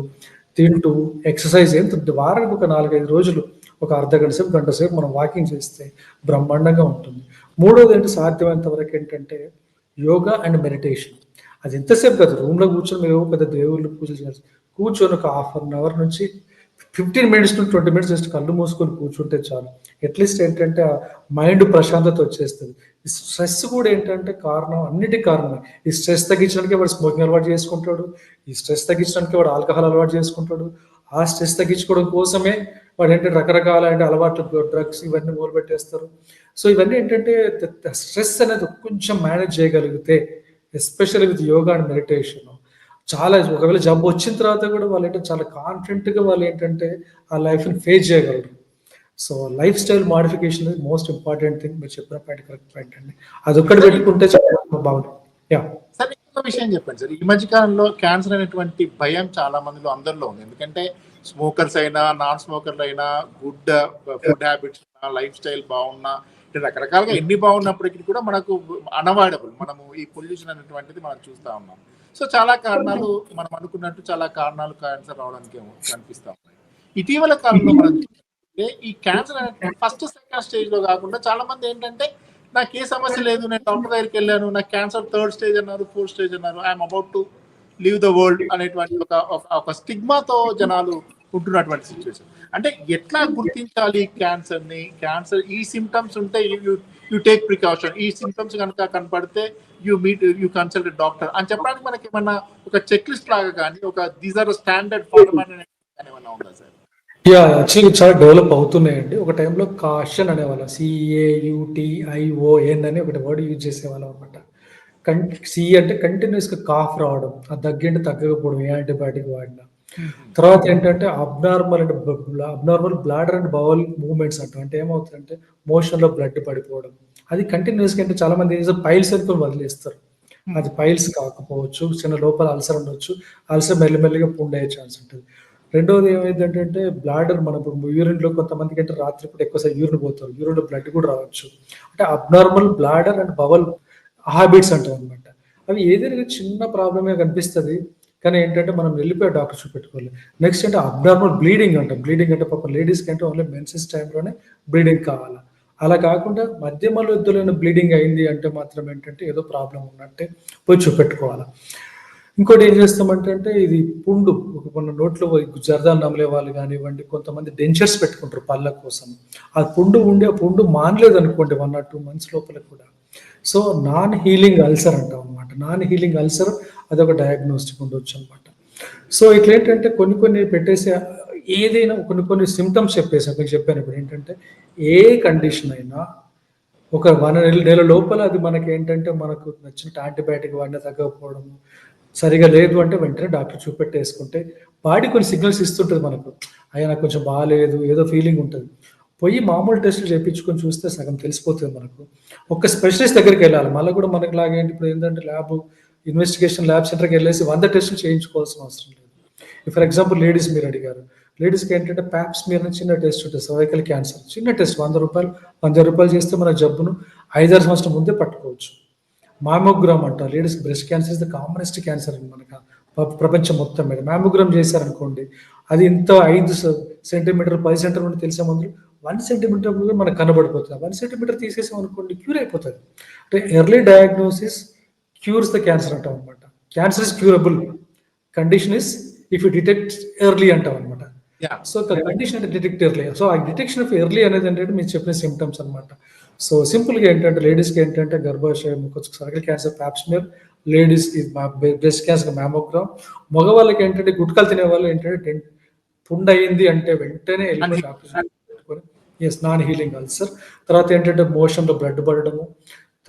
తింటూ, ఎక్సర్సైజ్ వారానికి ఒక 4-5 రోజులు ఒక అర్ధ గంట సేపు, గంట సేపు మనం వాకింగ్ చేస్తే బ్రహ్మాండంగా ఉంటుంది. మూడోది ఏంటి, సాధ్యమైనంత వరకు ఏంటంటే యోగా అండ్ మెడిటేషన్. అది ఎంతసేపు కాదు, రూమ్లో కూర్చొని మీరు పెద్ద దేవుళ్ళు పూజలు చేయాల్సి, కూర్చొని ఒక హాఫ్ అన్ అవర్ నుంచి 15 మినిట్స్ టు 20 మినిట్స్ జస్ట్ కళ్ళు మూసుకొని కూర్చుంటే చాలు. అట్లీస్ట్ ఏంటంటే మైండ్ ప్రశాంతత వచ్చేస్తుంది. ఈ స్ట్రెస్ కూడా ఏంటంటే కారణం, అన్నిటికీ కారణమే. ఈ స్ట్రెస్ తగ్గించడానికి వాడు స్మోకింగ్ అలవాటు చేసుకుంటాడు, ఈ స్ట్రెస్ తగ్గించడానికి వాడు ఆల్కహాల్ అలవాటు చేసుకుంటాడు, ఆ స్ట్రెస్ తగ్గించుకోవడం కోసమే వాడు ఏంటంటే రకరకాల అంటే అలవాట్లు, డ్రగ్స్ ఇవన్నీ మొదలుపెట్టేస్తారు. సో ఇవన్నీ ఏంటంటే స్ట్రెస్ అనేది కొంచెం మేనేజ్ చేయగలిగితే, especially with yoga and meditation, చాలా ఒకవేళ జబ్బు వచ్చిన తర్వాత కూడా వాళ్ళు ఏంటంటే చాలా కాన్ఫిడెంట్గా వాళ్ళు ఏంటంటే ఆ లైఫ్ని ఫేస్ చేయగలరు. So life style modification is most important thing. మీరు చెప్పిన పాయింట్ కరెక్ట్ పాయింట్ అండి. అది ఒక్కటి పెట్టుకుంటే చాలా బాగుంటుంది. యా సార్, ఇంకొక విషయం చెప్పండి సార్. ఈ మధ్య కాలంలో క్యాన్సర్ అనేటువంటి భయం చాలా మందిలో అందరిలో ఉంది. ఎందుకంటే స్మోకర్స్ అయినా, నాన్ స్మోకర్లు అయినా, good food habits, life style బాగున్నా, అంటే రకరకాలుగా ఎన్ని బాగున్నప్పటికీ కూడా మనకు అన్అవాయిడబుల్, మనము ఈ పొల్యూషన్ అనేటువంటిది మనం చూస్తూ ఉన్నాం. సో చాలా కారణాలు, మనం అనుకున్నట్టు చాలా కారణాలు క్యాన్సర్ రావడానికి కనిపిస్తా ఉన్నాయి. ఇటీవల కాలంలో మనం చూస్తే ఈ క్యాన్సర్ అనేది ఫస్ట్ సెకండ్ స్టేజ్ లో కాకుండా చాలా మంది ఏంటంటే నాకు ఏ సమస్య లేదు, నేను డాక్టర్ దగ్గరికి వెళ్ళాను, నాకు క్యాన్సర్ 3rd స్టేజ్ అన్నారు, 4th స్టేజ్ అన్నారు, I'm about to leave the world అనేటువంటి ఒక స్టిగ్మాతో జనాలు ఉంటున్నటువంటి సిచ్యువేషన్. అంటే ఎట్లా గుర్తించాలి క్యాన్సర్ ని? క్యాన్సర్ ఈ సిమ్టమ్స్ ఉంటే యూ టేక్ ప్రికాషన్, ఈ సిమ్టమ్స్ కనుక కనపడితే యూ కన్సల్ట్ డాక్టర్ అని చెప్పడానికి మనకి ఏమన్నా ఒక చెక్ లిస్ట్ లాగా కానీ, ఒక దీస్ ఆర్ స్టాండర్డ్ ఫార్మాట్ ఏమన్నా ఉందా సార్? యా యాక్చువల్లీ చాలా డెవలప్ అవుతున్నాయండి. ఒక టైంలో కాషన్ అనేవాళ్ళం, CAUTION అని ఒకటి వర్డ్ యూజ్ చేసేవాళ్ళం అనమాట. సి అంటే కంటిన్యూస్గా కాఫ్ రావడం, ఆ దగ్గంటే తగ్గకపోవడం ఏ యాంటీబయాటిక్ వాడినా. తర్వాత ఏంటంటే abnormal bladder and bowl movements అంటాం. అంటే ఏమవుతుందంటే మోషన్లో బ్లడ్ పడిపోవడం, అది కంటిన్యూస్గా. అంటే చాలా మంది పైల్స్ అనుకుని వదిలేస్తారు, అది పైల్స్ కాకపోవచ్చు, చిన్న లోపల అల్సర్ ఉండొచ్చు, అల్సర్ మెల్లిమెల్లిగా పుండయ్యే ఛాన్స్ ఉంటుంది. రెండోది ఏమైందంటే బ్లాడర్, మన యూరిన్లో కొంతమందికి అంటే రాత్రిపూట ఎక్కువసారి యూరిన్ పోతారు, యూరిన్లో బ్లడ్ కూడా రావచ్చు. అంటే abnormal bladder and bowel habits అంటాం అనమాట. అవి ఏదైనా చిన్న ప్రాబ్లమే కనిపిస్తుంది, కానీ ఏంటంటే మనం వెళ్ళిపోయి డాక్టర్ చూపెట్టుకోవాలి. నెక్స్ట్ అంటే అబ్నార్మల్ బ్లీడింగ్ అంటాం. బ్లీడింగ్ అంటే పాపం లేడీస్కి అంటే ఓన్లీ మెన్సెస్ టైంలోనే బ్లీడింగ్ కావాలి. అలా కాకుండా మధ్యలో బ్లీడింగ్ అయింది అంటే మాత్రం ఏంటంటే ఏదో ప్రాబ్లం ఉన్నట్టే పోయి చూపెట్టుకోవాలి. ఇంకోటి ఏం చేస్తామంటే ఇది పుండు, కొన్ని నోట్లో జర్దాలు నమిలే వాళ్ళు కానివ్వండి, కొంతమంది డెంచర్స్ పెట్టుకుంటారు పళ్ళ కోసం. ఆ పుండు మానలేదు అనుకోండి 1 or 2 months లోపల కూడా. సో నాన్ హీలింగ్ అల్సర్ అంటాం అనమాట. నాన్ హీలింగ్ అల్సర్ అదొక డయాగ్నోస్టిక్ ఉండొచ్చు అనమాట. సో ఇట్లా ఏంటంటే కొన్ని పెట్టేసి ఏదైనా కొన్ని సిమ్టమ్స్ చెప్పేసి మీకు చెప్పాను. ఇప్పుడు ఏంటంటే ఏ కండిషన్ అయినా ఒక 1 నెల లోపల అది మనకి ఏంటంటే మనకు నచ్చిన యాంటీబయాటిక్ వాడినా తగ్గకపోవడము, సరిగా లేదు అంటే వెంటనే డాక్టర్ చూపెట్టేసుకుంటే బాడీ కొన్ని సిగ్నల్స్ ఇస్తుంటుంది మనకు, అయ్యా నాకు కొంచెం బాగాలేదు, ఏదో ఫీలింగ్ ఉంటుంది. పోయి మామూలు టెస్టులు చేయించుకొని చూస్తే సగం తెలిసిపోతుంది మనకు. ఒక స్పెషలిస్ట్ దగ్గరికి వెళ్ళాలి. మళ్ళీ కూడా మనకి లాగేంటి ఇప్పుడు ఏంటంటే ఇన్వెస్టిగేషన్ ల్యాబ్ సెంటర్కి వెళ్ళేసి 100 టెస్టులు చేయించుకోవాల్సిన అవసరం లేదు. ఫర్ ఎగ్జాంపుల్ లేడీస్ మీరు అడిగారు, లేడీస్కి ఏంటంటే ప్యాప్స్మియర్ అని చిన్న టెస్ట్ ఉంటుంది, సర్వైకల్ క్యాన్సర్ చిన్న టెస్ట్, ₹100 చేస్తే మన జబ్బును 5-6 సంవత్సరం ముందే పట్టుకోవచ్చు. మామోగ్రామ్ అంటారు, ladies breast cancer is the commonest cancer మనకు ప్రపంచం మొత్తం మీద. మామోగ్రామ్ చేశారనుకోండి, అది ఇంత 5 సెంటీమీటర్ 10 సెంటీమీటర్ తెలిసే ముందు 1 సెంటీమీటర్ మనకు కనబడిపోతుంది. 1 సెంటీమీటర్ తీసేసాం అనుకోండి క్యూర్ అయిపోతుంది. అంటే early diagnosis cures the cancer అంటాం అనమాట. Cancer is curable, condition is if you detect early అంటాం అనమాట. సో కండిషన్ అంటే డిటెక్ట్ ఎర్లీ. సో ఆ డిటెక్షన్ ఆఫ్ ఎర్లీ అనేది ఏంటంటే మీరు చెప్పిన సిమ్టమ్స్ అనమాట. సో సింపుల్గా ఏంటంటే లేడీస్కి ఏంటంటే గర్భాశయం, cervical cancer Pap smear, ladies breast cancer mammogram, మగవాళ్ళకి ఏంటంటే గుట్కాలు తినే వాళ్ళు ఏంటంటే పుండ్ అయ్యింది అంటే వెంటనే వెళ్ళిపోయి డాక్టర్ పెట్టుకొని నాన్ హీలింగ్ అల్సర్. తర్వాత ఏంటంటే మోషన్లో బ్లడ్ పడడము,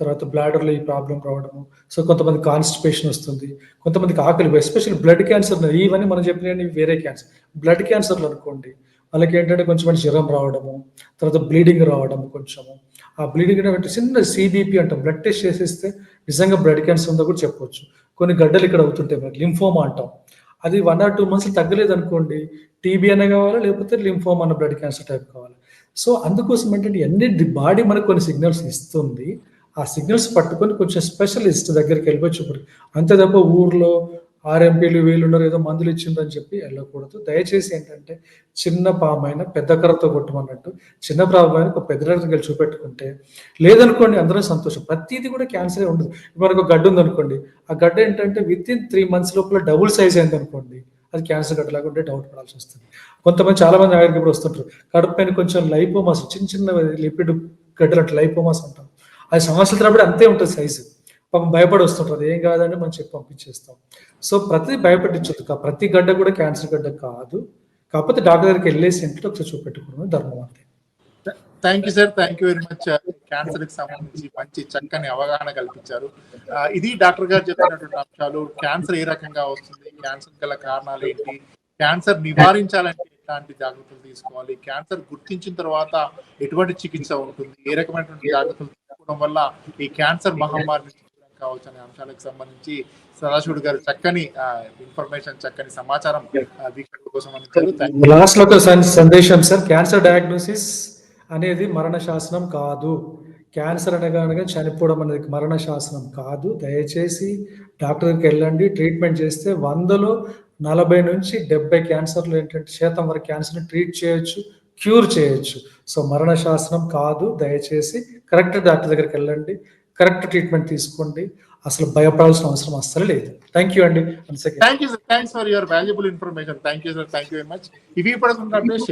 తర్వాత బ్లాడర్లో ఈ ప్రాబ్లం రావడము, సో కొంతమంది కాన్స్టిపేషన్ వస్తుంది, కొంతమందికి ఆకలి, ఎస్పెషల్లీ బ్లడ్ క్యాన్సర్, ఇవన్నీ మనం చెప్పినవి వేరే క్యాన్సర్. బ్లడ్ క్యాన్సర్లు అనుకోండి, వాళ్ళకి ఏంటంటే కొంచెం జ్వరం రావడము, తర్వాత బ్లీడింగ్ రావడము, కొంచెము ఆ బ్లీడింగ్ అంటే చిన్న సిబిపి అంటాం, బ్లడ్ టెస్ట్ చేసేస్తే నిజంగా బ్లడ్ క్యాన్సర్ ఉందో కూడా చెప్పొచ్చు. కొన్ని గడ్డలు ఇక్కడ అవుతుంటాయి, మరి లింఫోమా అంటాం, అది 1 or 2 months తగ్గలేదు అనుకోండి, టీబీ అనే కావాలా, లేకపోతే లింఫోమా అన్న బ్లడ్ క్యాన్సర్ టైప్ కావాలి. సో అందుకోసం ఏంటంటే అన్ని బాడీ మనకు కొన్ని సిగ్నల్స్ ఇస్తుంది, ఆ సిగ్నల్స్ పట్టుకొని కొంచెం స్పెషలిస్ట్ దగ్గరికి వెళ్ళిపోవచ్చు. ఇప్పుడు అంతే తప్ప ఊర్లో ఆర్ఎంపీలు వీళ్ళు ఉన్నారు ఏదో మందులు ఇచ్చిందని చెప్పి వెళ్ళకూడదు. దయచేసి ఏంటంటే చిన్న పామైన పెద్ద కర్రతో కొట్టమన్నట్టు, చిన్న పామైన ఒక పెద్ద దగ్గరికి వెళ్ళి చూపెట్టుకుంటే, లేదనుకోండి అందరం సంతోషం. ప్రతిదీ కూడా క్యాన్సరే ఉండదు. మనకు గడ్డ ఉందనుకోండి, ఆ గడ్డ ఏంటంటే వితిన్ 3 months లోపల డబుల్ సైజ్ అయింది అనుకోండి, అది క్యాన్సర్ గడ్డలాగా ఉంటే డౌట్ పడాల్సి వస్తుంది. కొంతమంది చాలా మంది ఆఖరికి ఇప్పుడు వస్తుంటారు, కడుపు పైన కొంచెం లైపోమాస్, చిన్న చిన్న లిపిడ్ గడ్డలు అంటే లైపోమాస్ అంటాం, అది సంవత్సరాల తరబడి అంతే ఉంటుంది సైజు. పాపం భయపడి వస్తుంటారు, ఏం కాదని మనం చెప్పి పంపించేస్తాం. సో ప్రతి భయపెట్టించదు, ప్రతి గడ్డ కూడా క్యాన్సర్ గడ్డ కాదు, కాకపోతే డాక్టర్ దగ్గరికి వెళ్ళేసి ఇంట్లో ఒకసారి చూపెట్టుకోవడం ధర్మం అంతే. Thank you sir, thank you very much. Cancer కి సంబంధించి మంచి చక్కని అవగాహన కల్పించారు. ఇది డాక్టర్ గారు చెప్పినటువంటి అంశాలు. క్యాన్సర్ ఏ రకంగా వస్తుంది, క్యాన్సర్ గల కారణాలు ఏంటి, క్యాన్సర్ నివారించాలంటే ఎలాంటి జాగ్రత్తలు తీసుకోవాలి, క్యాన్సర్ గుర్తించిన తర్వాత ఎటువంటి చికిత్స ఉంటుంది, ఏ రకమైనటువంటి జాగ్రత్తలు తీసుకోవడం వల్ల ఈ క్యాన్సర్ మహమ్మారి నుంచి కావచ్చు అనే అంశాలకు సంబంధించి సదాశివుడు గారు చక్కని ఇన్ఫర్మేషన్, చక్కని సమాచారం వీక్షకుల కోసం అందించారు. లాస్ట్ లో ఒక సందేశం సార్, క్యాన్సర్ డయాగ్నోసిస్ అనేది మరణ శాసనం కాదు. క్యాన్సర్ అనగా చనిపోవడం అనేది మరణ శాసనం కాదు. దయచేసి డాక్టర్కి వెళ్ళండి, ట్రీట్మెంట్ చేస్తే 100లో 40 నుంచి 70 క్యాన్సర్లు ఏంటంటే శాతం వరకు క్యాన్సర్ని ట్రీట్ చేయొచ్చు, క్యూర్ చేయొచ్చు. సో మరణ శాసనం కాదు. దయచేసి కరెక్ట్ డాక్టర్ దగ్గరికి వెళ్ళండి, కరెక్ట్ ట్రీట్మెంట్ తీసుకోండి, అసలు భయపడాల్సిన అవసరం అస్సలు లేదు. థ్యాంక్ యూ అండి. Thank you sir, thanks for your valuable information. Thank you sir, thank you very much. ఇవి పడుతున్న అప్డేట్స్